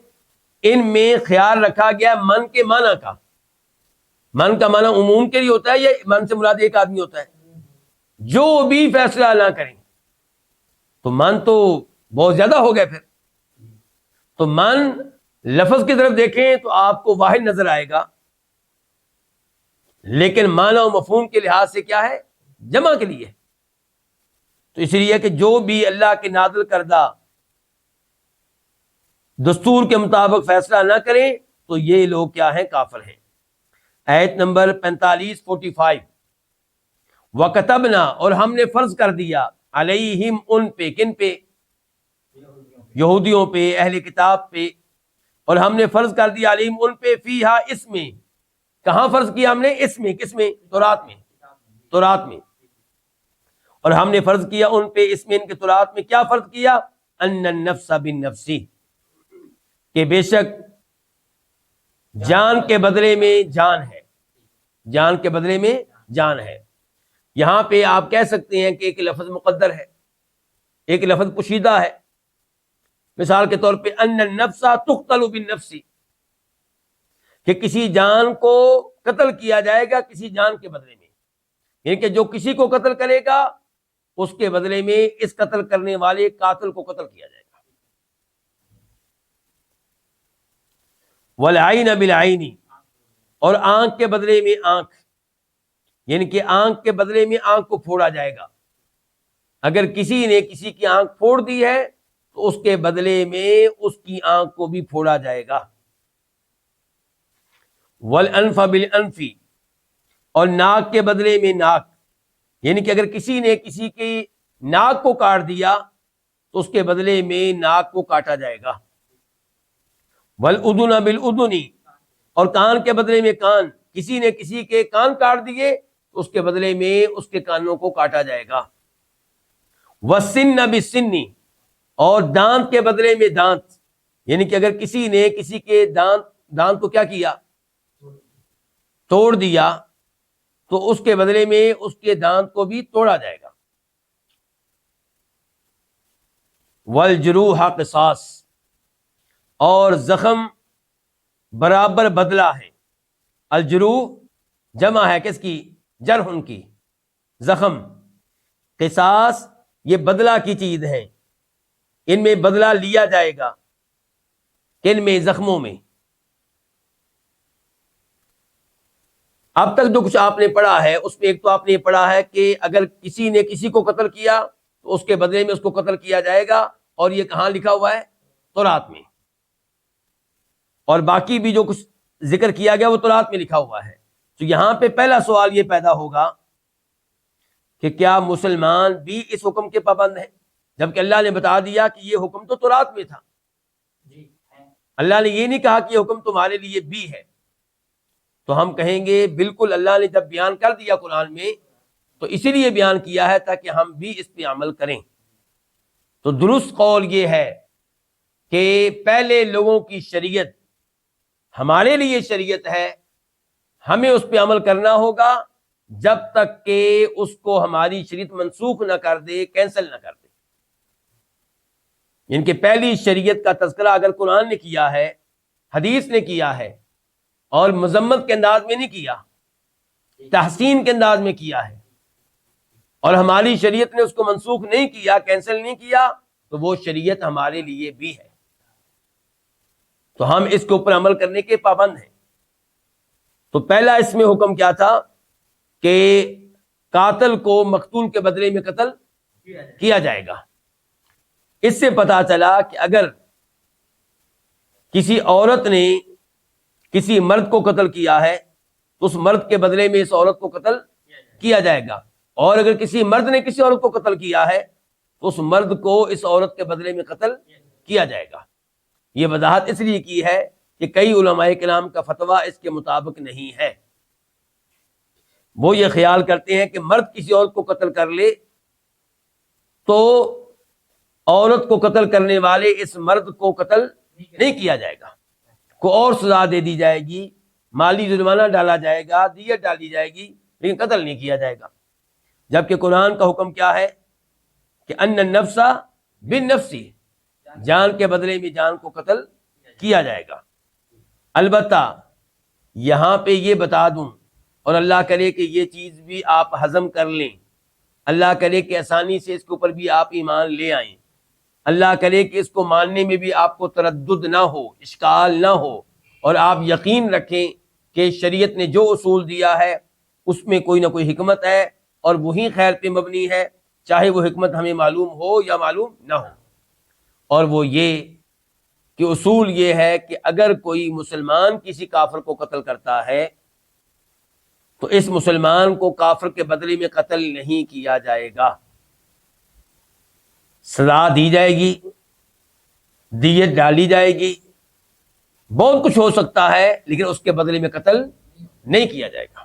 ان میں خیال رکھا گیا من کے معنی کا، من کا معنی عموم کے لیے ہوتا ہے یا من سے مراد ایک آدمی ہوتا ہے؟ جو بھی فیصلہ نہ کریں تو من تو بہت زیادہ ہو گیا. پھر تو من لفظ کی طرف دیکھیں تو آپ کو واحد نظر آئے گا، لیکن معنی و مفہوم کے لحاظ سے کیا ہے؟ جمع کے لیے. تو اس لیے کہ جو بھی اللہ کے نازل کردہ دستور کے مطابق فیصلہ نہ کریں تو یہ لوگ کیا ہیں؟ کافر ہیں. آیت نمبر 45 وَكَتَبْنَا، اور ہم نے فرض کر دیا، علیہم ان پہ، کن پہ؟ یہودیوں پہ، اہل کتاب پہ. اور ہم نے فرض کر دیا علیہم ان پہ، فیہا، اس میں. کہاں فرض کیا ہم نے؟ اس میں. کس میں؟ تورات میں. تورات میں. اور ہم نے فرض کیا ان پہ اس میں، ان کے تورات میں کیا فرض کیا؟ ان النفس بالنفس، کہ بے شک جان کے بدلے میں جان ہے. جان کے بدلے میں جان ہے. یہاں پہ آپ کہہ سکتے ہیں کہ ایک لفظ مقدر ہے، ایک لفظ پوشیدہ ہے. مثال کے طور پہ ان النفس تقتل بالنفس، کہ کسی جان کو قتل کیا جائے گا کسی جان کے بدلے میں، یعنی کہ جو کسی کو قتل کرے گا اس کے بدلے میں اس قتل کرنے والے قاتل کو قتل کیا جائے گا. والعین بالعین، اور آنکھ کے بدلے میں آنکھ، یعنی کہ آنکھ کے بدلے میں آنکھ کو پھوڑا جائے گا. اگر کسی نے کسی کی آنکھ پھوڑ دی ہے تو اس کے بدلے میں اس کی آنکھ کو بھی پھوڑا جائے گا. والانف بالانف، اور ناک کے بدلے میں ناک، یعنی کہ اگر کسی نے کسی کی ناک کو کاٹ دیا تو اس کے بدلے میں ناک کو کاٹا جائے گا. والاذن بالاذن، اور کان کے بدلے میں کان، کسی نے کسی کے کان کاٹ دیے تو اس کے بدلے میں اس کے کانوں کو کاٹا جائے گا. والسن بالسن، اور دانت کے بدلے میں دانت، یعنی کہ اگر کسی نے کسی کے دانت کو کیا کیا؟ توڑ دیا تو اس کے بدلے میں اس کے دانت کو بھی توڑا جائے گا. والجروح قصاص، اور زخم برابر بدلہ ہے. الجروح جمع ہے کس کی؟ جرح کی. زخم، قصاص یہ بدلہ کی چیز ہے، ان میں بدلہ لیا جائے گا. کن میں؟ زخموں میں. اب تک جو کچھ آپ نے پڑھا ہے اس میں ایک تو آپ نے یہ پڑھا ہے کہ اگر کسی نے کسی کو قتل کیا تو اس کے بدلے میں اس کو قتل کیا جائے گا، اور یہ کہاں لکھا ہوا ہے؟ تورات میں. اور باقی بھی جو کچھ ذکر کیا گیا وہ تورات میں لکھا ہوا ہے. تو یہاں پہ پہلا سوال یہ پیدا ہوگا کہ کیا مسلمان بھی اس حکم کے پابند ہیں، جبکہ اللہ نے بتا دیا کہ یہ حکم تو تورات میں تھا. اللہ نے یہ نہیں کہا کہ یہ حکم تمہارے لیے بھی ہے. تو ہم کہیں گے بالکل، اللہ نے جب بیان کر دیا قرآن میں تو اسی لیے بیان کیا ہے تاکہ ہم بھی اس پہ عمل کریں. تو درست قول یہ ہے کہ پہلے لوگوں کی شریعت ہمارے لیے شریعت ہے، ہمیں اس پہ عمل کرنا ہوگا جب تک کہ اس کو ہماری شریعت منسوخ نہ کر دے، کینسل نہ کر دے. ان کے پہلی شریعت کا تذکرہ اگر قرآن نے کیا ہے، حدیث نے کیا ہے، اور مذمت کے انداز میں نہیں کیا، تحسین کے انداز میں کیا ہے، اور ہماری شریعت نے اس کو منسوخ نہیں کیا، کینسل نہیں کیا، تو وہ شریعت ہمارے لیے بھی ہے. تو ہم اس کے اوپر عمل کرنے کے پابند ہیں. تو پہلا اس میں حکم کیا تھا کہ قاتل کو مقتول کے بدلے میں قتل کیا جائے گا. اس سے پتا چلا کہ اگر کسی عورت نے کسی مرد کو قتل کیا ہے تو اس مرد کے بدلے میں اس عورت کو قتل کیا جائے گا، اور اگر کسی مرد نے کسی عورت کو قتل کیا ہے تو اس مرد کو اس عورت کے بدلے میں قتل کیا جائے گا. یہ وضاحت اس لیے کی ہے کہ کئی علماء کرام کا فتویٰ اس کے مطابق نہیں ہے. وہ یہ خیال کرتے ہیں کہ مرد کسی عورت کو قتل کر لے تو عورت کو قتل کرنے والے اس مرد کو قتل نہیں کیا جائے گا، کوئی اور سزا دے دی جائے گی، مالی جرمانہ ڈالا جائے گا، دیت ڈالی جائے گی، لیکن قتل نہیں کیا جائے گا. جبکہ قرآن کا حکم کیا ہے کہ ان النفس بالنفس، جان کے بدلے میں جان کو قتل کیا جائے گا. البتہ یہاں پہ یہ بتا دوں اور اللہ کرے کہ یہ چیز بھی آپ ہضم کر لیں، اللہ کرے کہ آسانی سے اس کے اوپر بھی آپ ایمان لے آئیں، اللہ کرے کہ اس کو ماننے میں بھی آپ کو تردد نہ ہو، اشکال نہ ہو، اور آپ یقین رکھیں کہ شریعت نے جو اصول دیا ہے اس میں کوئی نہ کوئی حکمت ہے اور وہی خیر پہ مبنی ہے، چاہے وہ حکمت ہمیں معلوم ہو یا معلوم نہ ہو۔ اور وہ یہ کہ اصول یہ ہے کہ اگر کوئی مسلمان کسی کافر کو قتل کرتا ہے تو اس مسلمان کو کافر کے بدلے میں قتل نہیں کیا جائے گا، سزا دی جائے گی، دیت ڈالی جائے گی، بہت کچھ ہو سکتا ہے، لیکن اس کے بدلے میں قتل نہیں کیا جائے گا۔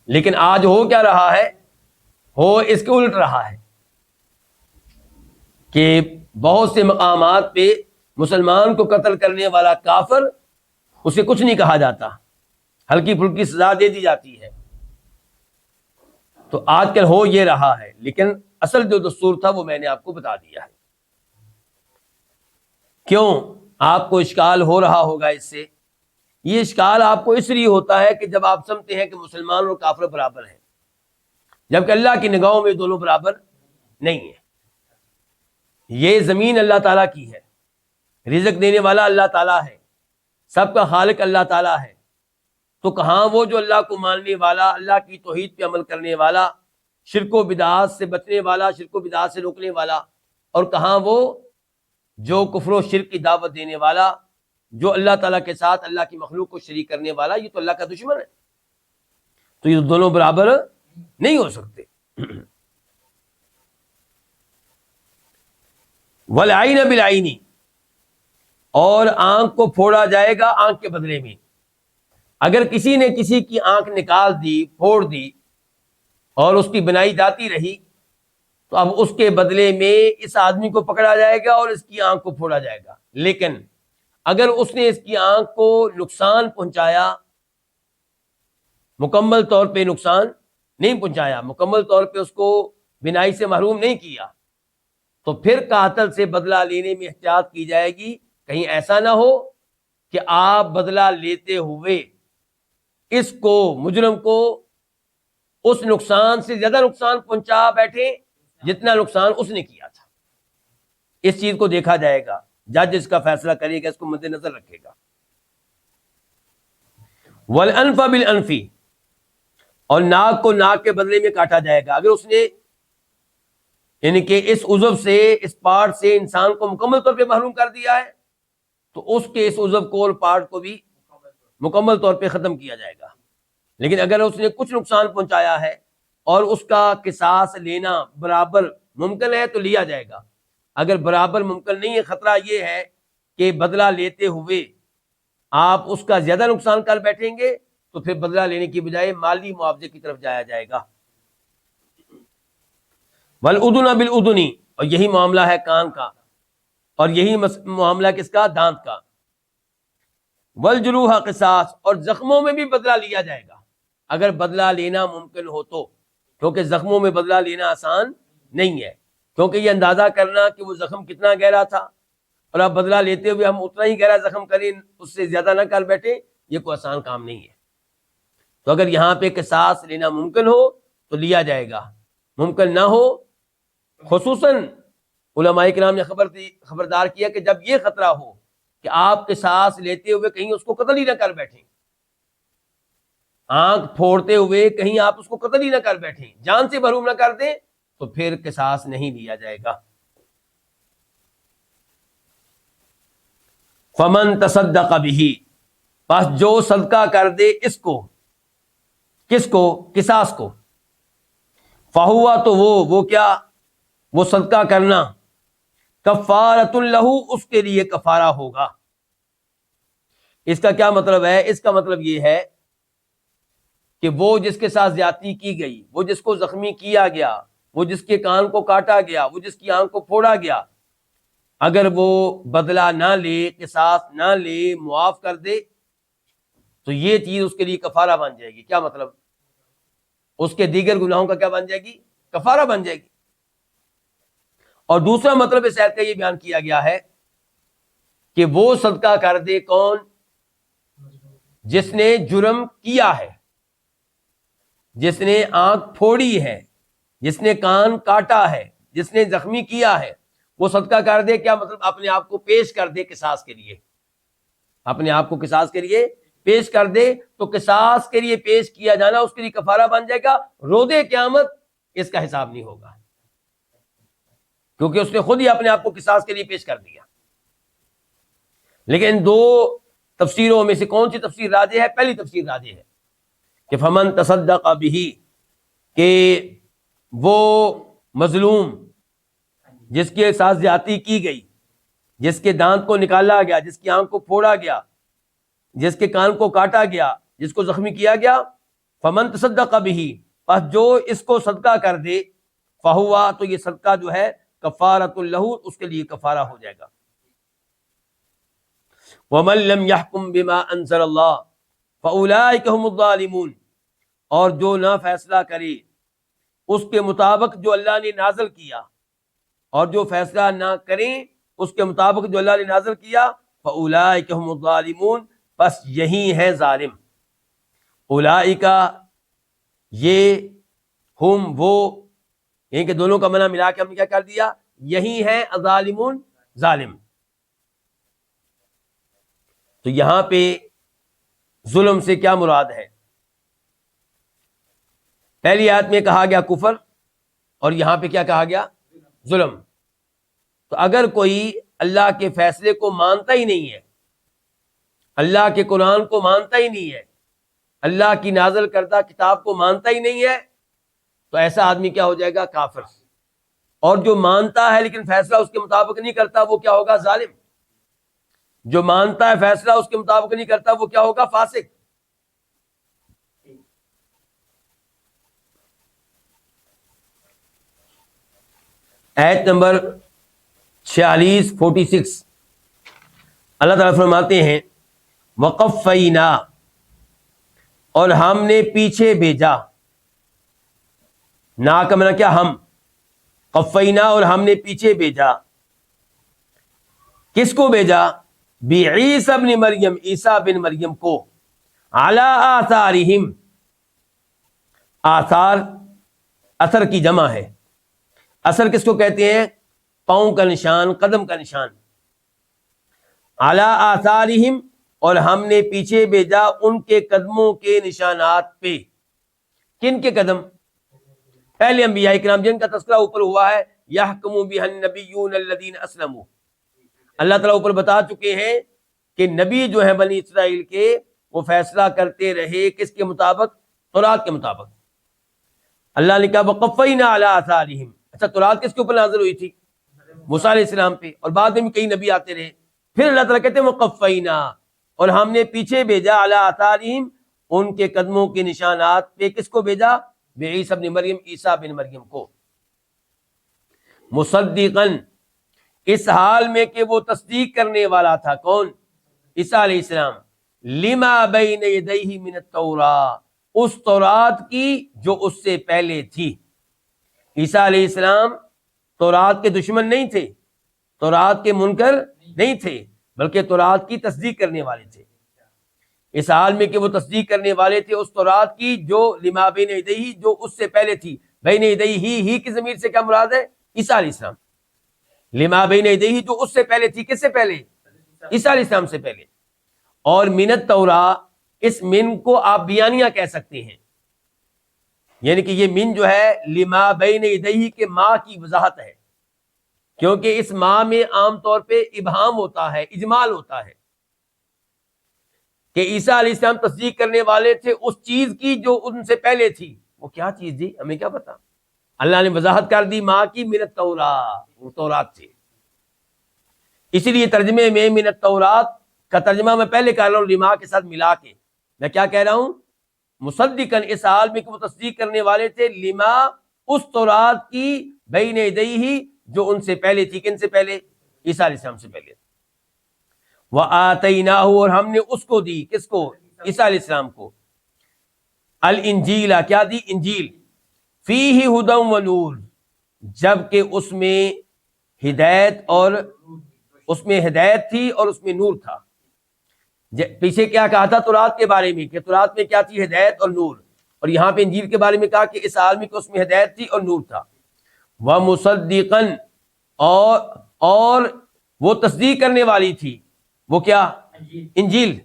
لیکن آج ہو کیا رہا ہے؟ ہو اس کے الٹ رہا ہے کہ بہت سے مقامات پہ مسلمان کو قتل کرنے والا کافر، اسے کچھ نہیں کہا جاتا، ہلکی پھلکی سزا دے دی جاتی ہے۔ تو آج کل ہو یہ رہا ہے، لیکن اصل جو دستور تھا وہ میں نے آپ کو بتا دیا ہے۔ کیوں آپ کو اشکال ہو رہا ہوگا اس سے؟ یہ اشکال آپ کو اس لیے ہوتا ہے کہ جب آپ سمجھتے ہیں کہ مسلمان اور کافر برابر ہیں، جبکہ اللہ کی نگاہوں میں دونوں برابر نہیں ہیں۔ یہ زمین اللہ تعالیٰ کی ہے، رزق دینے والا اللہ تعالیٰ ہے، سب کا خالق اللہ تعالیٰ ہے، تو کہاں وہ جو اللہ کو ماننے والا، اللہ کی توحید پہ عمل کرنے والا، شرک و بدعات سے بچنے والا، شرک و بدعات سے روکنے والا، اور کہاں وہ جو کفر و شرک کی دعوت دینے والا، جو اللہ تعالیٰ کے ساتھ اللہ کی مخلوق کو شریک کرنے والا، یہ تو اللہ کا دشمن ہے۔ تو یہ دونوں برابر نہیں ہو سکتے۔ والعین بالعین، اور آنکھ کو پھوڑا جائے گا آنکھ کے بدلے میں۔ اگر کسی نے کسی کی آنکھ نکال دی، پھوڑ دی، اور اس کی بنائی جاتی رہی، تو اب اس کے بدلے میں اس آدمی کو پکڑا جائے گا اور اس کی آنکھ کو پھوڑا جائے گا۔ لیکن اگر اس نے اس کی آنکھ کو نقصان پہنچایا، مکمل طور پہ نقصان نہیں پہنچایا، مکمل طور پہ اس کو بینائی سے محروم نہیں کیا، تو پھر قاتل سے بدلہ لینے میں احتیاط کی جائے گی، کہیں ایسا نہ ہو کہ آپ بدلہ لیتے ہوئے اس کو، مجرم کو، اس نقصان سے زیادہ نقصان پہنچا بیٹھے جتنا نقصان اس نے کیا تھا۔ اس چیز کو دیکھا جائے گا، جج اس کا فیصلہ کرے گا، اس کو مد نظر رکھے گا۔ والانف بالانف، اور ناک کو ناک کے بدلے میں کاٹا جائے گا۔ اگر اس نے یعنی کہ اس عضو سے، اس پارٹ سے انسان کو مکمل طور پہ محروم کر دیا ہے، تو اس کے اس عضو کو اور پارٹ کو بھی مکمل طور پہ ختم کیا جائے گا۔ لیکن اگر اس نے کچھ نقصان پہنچایا ہے اور اس کا قصاص لینا برابر ممکن ہے تو لیا جائے گا۔ اگر برابر ممکن نہیں ہے، خطرہ یہ ہے کہ بدلہ لیتے ہوئے آپ اس کا زیادہ نقصان کر بیٹھیں گے، تو پھر بدلہ لینے کی بجائے مالی معاوضے کی طرف جایا جائے گا۔ والأذن بالأذن، اور یہی معاملہ ہے کان کا، اور یہی معاملہ کس کا؟ دانت کا۔ والجروح قصاص، اور زخموں میں بھی بدلہ لیا جائے گا اگر بدلہ لینا ممکن ہو تو، کیونکہ زخموں میں بدلہ لینا آسان نہیں ہے، کیونکہ یہ اندازہ کرنا کہ وہ زخم کتنا گہرا تھا اور اب بدلہ لیتے ہوئے ہم اتنا ہی گہرا زخم کریں، اس سے زیادہ نہ کر بیٹھے، یہ کوئی آسان کام نہیں ہے۔ تو اگر یہاں پہ قصاص لینا ممکن ہو تو لیا جائے گا، ممکن نہ ہو، خصوصاً علماء کرام نے خبردار کیا کہ جب یہ خطرہ ہو کہ آپ قصاص لیتے ہوئے کہیں اس کو قتل ہی نہ کر بیٹھیں، آنکھ پھوڑتے ہوئے کہیں آپ اس کو قتل ہی نہ کر بیٹھیں، جان سے محروم نہ کر دیں، تو پھر قصاص نہیں لیا جائے گا۔ فمن تصدق به، پس جو صدقہ کر دے اس کو، کس کو؟ قصاص کو، فہوا، تو وہ کیا؟ وہ صدقہ کرنا، کفارۃ لہ، اس کے لیے کفارہ ہوگا۔ اس کا کیا مطلب ہے؟ اس کا مطلب یہ ہے کہ وہ جس کے ساتھ زیادتی کی گئی، وہ جس کو زخمی کیا گیا، وہ جس کے کان کو کاٹا گیا، وہ جس کی آنکھ کو پھوڑا گیا، اگر وہ بدلہ نہ لے، قصاص نہ لے، معاف کر دے، تو یہ چیز اس کے لیے کفارہ بن جائے گی۔ کیا مطلب؟ اس کے دیگر گناہوں کا کیا بن جائے گی؟ کفارہ بن جائے گی۔ اور دوسرا مطلب اس آیت کا یہ بیان کیا گیا ہے کہ وہ صدقہ کر دے کون؟ جس نے جرم کیا ہے، جس نے آنکھ پھوڑی ہے، جس نے کان کاٹا ہے، جس نے زخمی کیا ہے، وہ صدقہ کر دے، کیا مطلب اپنے آپ کو پیش کر دے قصاص کے لیے، اپنے آپ کو قصاص کے لیے پیش کر دے، تو قصاص کے لیے پیش کیا جانا اس کے لیے کفارہ بن جائے گا، روز قیامت اس کا حساب نہیں ہوگا، کیونکہ اس نے خود ہی اپنے آپ کو قصاص کے لیے پیش کر دیا۔ لیکن ان دو تفسیروں میں سے کون سی تفسیر راجح ہے؟ پہلی تفسیر راجح ہے کہ فمن تصدق بہ، کہ وہ مظلوم جس کے ساتھ زیادتی کی گئی، جس کے دانت کو نکالا گیا، جس کی آنکھ کو پھوڑا گیا، جس کے کان کو کاٹا گیا، جس کو زخمی کیا گیا، فمن تصدق بہ، پس جو اس کو صدقہ کر دے، فہوا، تو یہ صدقہ جو ہے کفارۃ لہ، اس کے لیے کفارہ ہو جائے گا۔ ومن لم يحكم بما انزل اللہ فاولئک هم الظالمون، اور جو نہ فیصلہ کرے اس کے مطابق جو اللہ نے نازل کیا، اور جو فیصلہ نہ کریں اس کے مطابق جو اللہ نے نازل کیا، فاولئک هم الظالمون، بس یہی ہے ظالم۔ اولئک، یہ، ہم، وہ، یعنی کہ دونوں کا معنی ملا کے ہم نے کیا کر دیا، یہی ہے الظالمون، ظالم۔ تو یہاں پہ ظلم سے کیا مراد ہے؟ پہلی آیت میں کہا گیا کفر، اور یہاں پہ کیا کہا گیا؟ ظلم۔ تو اگر کوئی اللہ کے فیصلے کو مانتا ہی نہیں ہے، اللہ کے قرآن کو مانتا ہی نہیں ہے، اللہ کی نازل کردہ کتاب کو مانتا ہی نہیں ہے، تو ایسا آدمی کیا ہو جائے گا؟ کافر۔ اور جو مانتا ہے لیکن فیصلہ اس کے مطابق نہیں کرتا، وہ کیا ہوگا؟ ظالم۔ جو مانتا ہے فیصلہ اس کے مطابق نہیں کرتا، وہ کیا ہوگا؟ فاسق۔ آیت نمبر 46 اللہ تعالیٰ فرماتے ہیں وقفینا، اور ہم نے پیچھے بھیجا، نا کا معنی کیا؟ ہم، قفینا، اور ہم نے پیچھے بھیجا، کس کو بھیجا؟ بعیسی ابن مریم، عیسیٰ بن مریم کو، علی آثارہم، آثار اثر کی جمع ہے، اثر کس کو کہتے ہیں؟ پاؤں کا نشان، قدم کا نشان۔ علی آثارہم، اور ہم نے پیچھے بھیجا ان کے قدموں کے نشانات پہ۔ کن کے قدم؟ پہلے انبیاء کرام جن کا تذکرہ اوپر ہوا ہے، یحکم بہ النبیون الذین اسلموا، اللہ تعالیٰ اوپر بتا چکے ہیں کہ نبی جو ہیں بنی اسرائیل کے، وہ فیصلہ کرتے رہے کس کے مطابق؟ تورات کے مطابق۔ اللہ نے کہا وقفینا علی آثارہم۔ اچھا، تورات کس کے اوپر نازل ہوئی تھی؟ موسیٰ علیہ السلام پہ، اور بعد میں بھی کئی نبی آتے رہے۔ پھر اللہ تعالیٰ کہتے ہیں وقفینا، اور ہم نے پیچھے بھیجا، علی آثارہم، ان کے قدموں کے نشانات پہ، کس کو بھیجا؟ بعیسی ابن مریم، عیسیٰ بن مریم کو، مصدقاً، اس حال میں کہ وہ تصدیق کرنے والا تھا۔ کون؟ عیسیٰ علیہ السلام۔ لما بین یدیہ من التوراۃ، اس تورات کی جو اس سے پہلے تھی۔ عیسیٰ علیہ السلام تورات کے دشمن نہیں تھے، تورات کے منکر نہیں تھے، بلکہ تورات کی تصدیق کرنے والے تھے۔ اس حال میں کہ وہ تصدیق کرنے والے تھے اس تورات کی جو لما بین یدیہ، جو اس سے پہلے تھی۔ بین یدیہ ہی کی ضمیر سے کیا مراد ہے؟ عیسیٰ علیہ السلام۔ لما بین یدیہ، جو اس سے پہلے تھی، کس سے پہلے؟ عیسیٰ علیہ السلام سے پہلے۔ اور من التوراۃ، اس من کو آپ بیانیہ کہہ سکتے ہیں، یعنی کہ یہ من جو ہے لما بین یدیہ کے ما کی وضاحت ہے، کیونکہ اس ما میں عام طور پہ ابہام ہوتا ہے، اجمال ہوتا ہے، کہ عیسیٰ علیہ السلام تصدیق کرنے والے تھے اس چیز کی جو ان سے پہلے تھی۔ وہ کیا چیز تھی؟ ہمیں کیا پتا؟ اللہ نے وضاحت کر دی ما کی، من التوراۃ، وہ تورات سے۔ اسی لیے ترجمے میں من التوراۃ کا ترجمہ میں پہلے کر رہا ہوں لما کے ساتھ ملا کے۔ میں کیا کہہ رہا ہوں؟ مصدقاً، اس حال میں کہ وہ تصدیق کرنے والے تھے، لما، اس تورات کی، بین یدیہ، جو ان سے پہلے تھی۔ کن سے پہلے؟ عیسیٰ علیہ السلام سے پہلے۔ وآتیناہ، اور ہم نے اس کو دی، کس کو؟ عیسیٰ علیہ السلام کو، الانجیل، کیا دی؟ انجیل، فیہ ھدی و نور، جبکہ اس میں ہدایت، اور اس میں ہدایت تھی اور اس میں نور تھا۔ پیچھے کیا کہا تھا تورات کے بارے میں کہ تورات میں کیا تھی؟ ہدایت اور نور۔ اور یہاں پہ انجیل کے بارے میں کہا کہ اس عالمی کو اس میں ہدایت تھی اور نور تھا. وَمُصَدِّقًا اور وہ تصدیق کرنے والی تھی. وہ کیا؟ انجیل.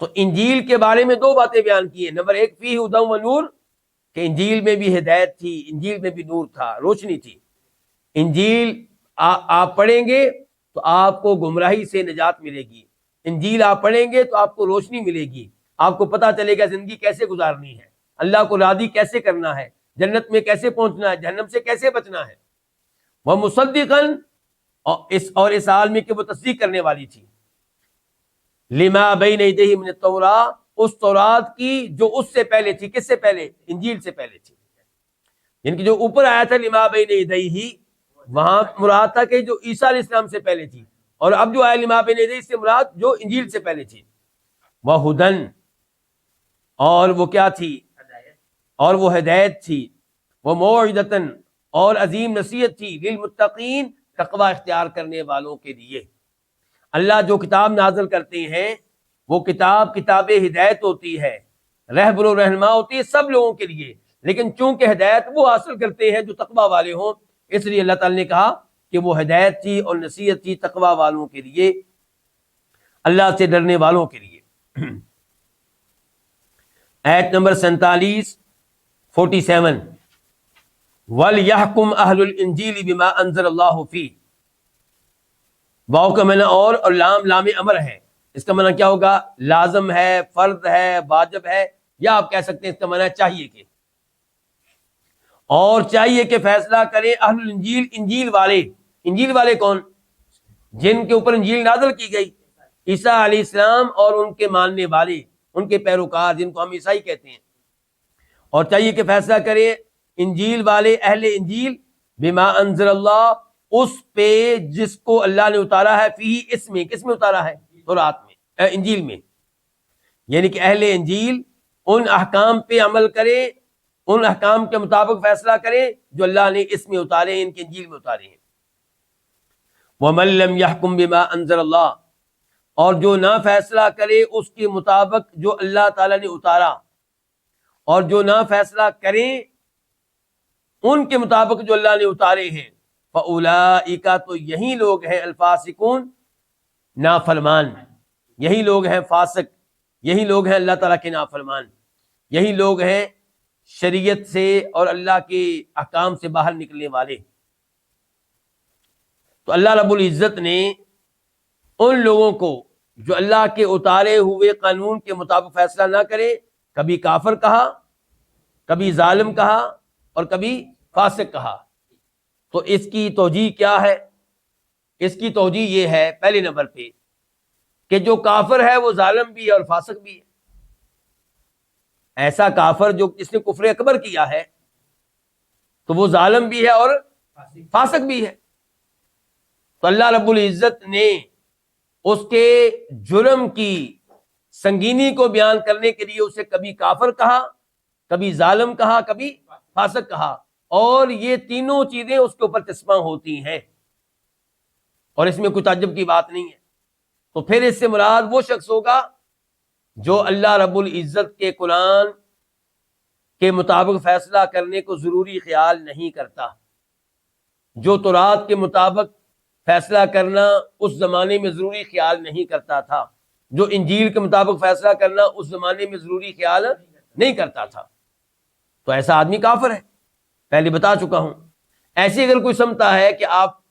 تو انجیل کے بارے میں دو باتیں بیان کی ہیں. نمبر ایک فیہ ھدی و نور، کہ انجیل میں بھی ہدایت تھی، انجیل میں بھی نور تھا، روشنی تھی. انجیل آپ پڑھیں گے تو آپ کو گمراہی سے نجات ملے گی. انجیل آپ پڑھیں گے تو آپ کو روشنی ملے گی، آپ کو پتہ چلے گا زندگی کیسے گزارنی ہے، اللہ کو راضی کیسے کرنا ہے، جنت میں کیسے پہنچنا ہے، جہنم سے کیسے بچنا ہے. وہ مصدقاً اور اس حال میں کہ وہ تصدیق کرنے والی تھی. لما بین یدیہ من التوراۃ، اس تورات کی جو اس سے پہلے تھی. کس سے پہلے؟ انجیل سے پہلے تھی. یعنی کہ جو اوپر آیا تھا لما بین یدیہ، وہاں مراد تھا کہ جو عیسیٰ علیہ السلام سے پہلے تھی، اور اب جو آیا لما بین یدیہ سے مراد جو انجیل سے پہلے تھی. وہدن، اور وہ کیا تھی؟ اور وہ ہدایت تھی. وموعظۃ، اور عظیم نصیحت تھی. للمتقین، تقوی اختیار کرنے والوں کے لیے. اللہ جو کتاب نازل کرتے ہیں وہ کتاب ہدایت ہوتی ہے، رہبر و رہنما ہوتی ہے سب لوگوں کے لیے، لیکن چونکہ ہدایت وہ حاصل کرتے ہیں جو تقوی والے ہوں، اس لیے اللہ تعالی نے کہا کہ وہ ہدایت تھی اور نصیحت تھی تقوی والوں کے لیے، اللہ سے ڈرنے والوں کے لیے. آیت نمبر 47 وَلْيَحْكُمْ أَهْلُ الْإِنْجِيلِ بِمَا أَنزَلَ اللَّهُ فِيهِ. واو کا معنی اور لام امر ہے. اس کا معنی کیا ہوگا؟ لازم ہے، فرض ہے، واجب ہے، یا آپ کہہ سکتے ہیں اس کا معنی چاہیے کہ، اور چاہیے کہ فیصلہ کریں اہل الانجیل، انجیل والے. انجیل والے کون؟ جن کے اوپر انجیل نازل کی گئی، عیسیٰ علیہ السلام اور ان کے ماننے والے، ان کے پیروکار، جن کو ہم عیسائی کہتے ہیں. اور چاہیے کہ فیصلہ کریں انجیل والے، اہل انجیل، بما انزل اللہ، اس پہ جس کو اللہ نے اتارا ہے، فی اس میں، کس میں اتارا ہے؟ تورات میں، انجیل میں. یعنی کہ اہل انجیل ان احکام پہ عمل کریں، ان احکام کے مطابق فیصلہ کریں جو اللہ نے اس میں اتارے ہیں، ان کے انجیل میں اتارے ہیں. وَمَن لَّمْ يَحْكُم بِمَا أَنزَلَ اللَّهُ، اور جو نہ فیصلہ کرے اس کے مطابق جو اللہ تعالی نے اتارا، اور جو نہ فیصلہ کریں ان کے مطابق جو اللہ نے اتارے ہیں، فَأُولَٰئِکَ، تو یہی لوگ ہیں، الفاسقون، نافرمان. یہی لوگ ہیں فاسق، یہی لوگ ہیں اللہ تعالیٰ کے نافرمان، یہی لوگ ہیں شریعت سے اور اللہ کے احکام سے باہر نکلنے والے. تو اللہ رب العزت نے ان لوگوں کو جو اللہ کے اتارے ہوئے قانون کے مطابق فیصلہ نہ کرے، کبھی کافر کہا، کبھی ظالم کہا، اور کبھی فاسق کہا. تو اس کی توجیہ کیا ہے؟ اس کی توجیہ یہ ہے پہلے نمبر پہ کہ جو کافر ہے وہ ظالم بھی ہے اور فاسق بھی ہے. ایسا کافر جو جس نے کفر اکبر کیا ہے تو وہ ظالم بھی ہے اور فاسق بھی ہے. تو اللہ رب العزت نے اس کے جرم کی سنگینی کو بیان کرنے کے لیے اسے کبھی کافر کہا، کبھی ظالم کہا، کبھی فاسق کہا، اور یہ تینوں چیزیں اس کے اوپر تسمہ ہوتی ہیں، اور اس میں کوئی تعجب کی بات نہیں ہے. تو پھر اس سے مراد وہ شخص ہوگا جو اللہ رب العزت کے قرآن کے مطابق فیصلہ کرنے کو ضروری خیال نہیں کرتا. جو تورات کے مطابق فیصلہ کرنا اس زمانے میں ضروری خیال نہیں کرتا تھا، جو انجیل کے مطابق فیصلہ کرنا اس زمانے میں ضروری خیال نہیں کرتا تھا، تو ایسا آدمی کافر ہے. پہلے بتا چکا ہوں. ایسے اگر کوئی سمجھتا ہے کہ آپ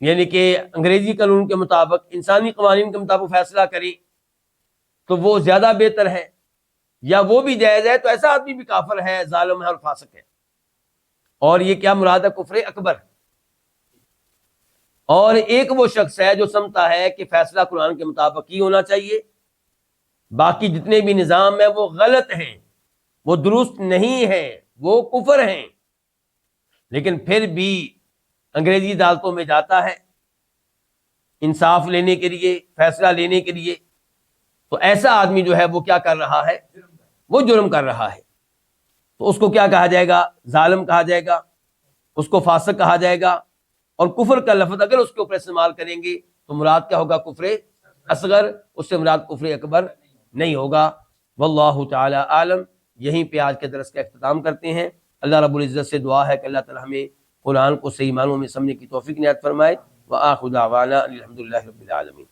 یعنی کہ انگریزی قانون کے مطابق، انسانی قوانین کے مطابق فیصلہ کریں تو وہ زیادہ بہتر ہے یا وہ بھی جائز ہے، تو ایسا آدمی بھی کافر ہے، ظالم ہے اور فاسق ہے. اور یہ کیا مراد ہے؟ کفر اکبر. اور ایک وہ شخص ہے جو سمجھتا ہے کہ فیصلہ قرآن کے مطابق ہی ہونا چاہیے، باقی جتنے بھی نظام ہیں وہ غلط ہیں، وہ درست نہیں ہیں، وہ کفر ہیں، لیکن پھر بھی انگریزی عدالتوں میں جاتا ہے انصاف لینے کے لیے، فیصلہ لینے کے لیے. تو ایسا آدمی جو ہے وہ کیا کر رہا ہے؟ وہ جرم کر رہا ہے. تو اس کو کیا کہا جائے گا؟ ظالم کہا جائے گا، اس کو فاسق کہا جائے گا. اور کفر کا لفظ اگر اس کے اوپر استعمال کریں گے تو مراد کیا ہوگا؟ کفر اصغر، اس سے مراد کفر اکبر نہیں ہوگا. واللہ تعالی عالم۔ یہیں پہ آج کے درس کا اختتام کرتے ہیں۔ اللہ رب العزت سے دعا ہے کہ اللہ تعالی ہمیں قرآن کو صحیح معنوں میں سمجھنے کی توفیق عنایت فرمائے۔ وآخر دعوانا الحمدللہ رب العالمین۔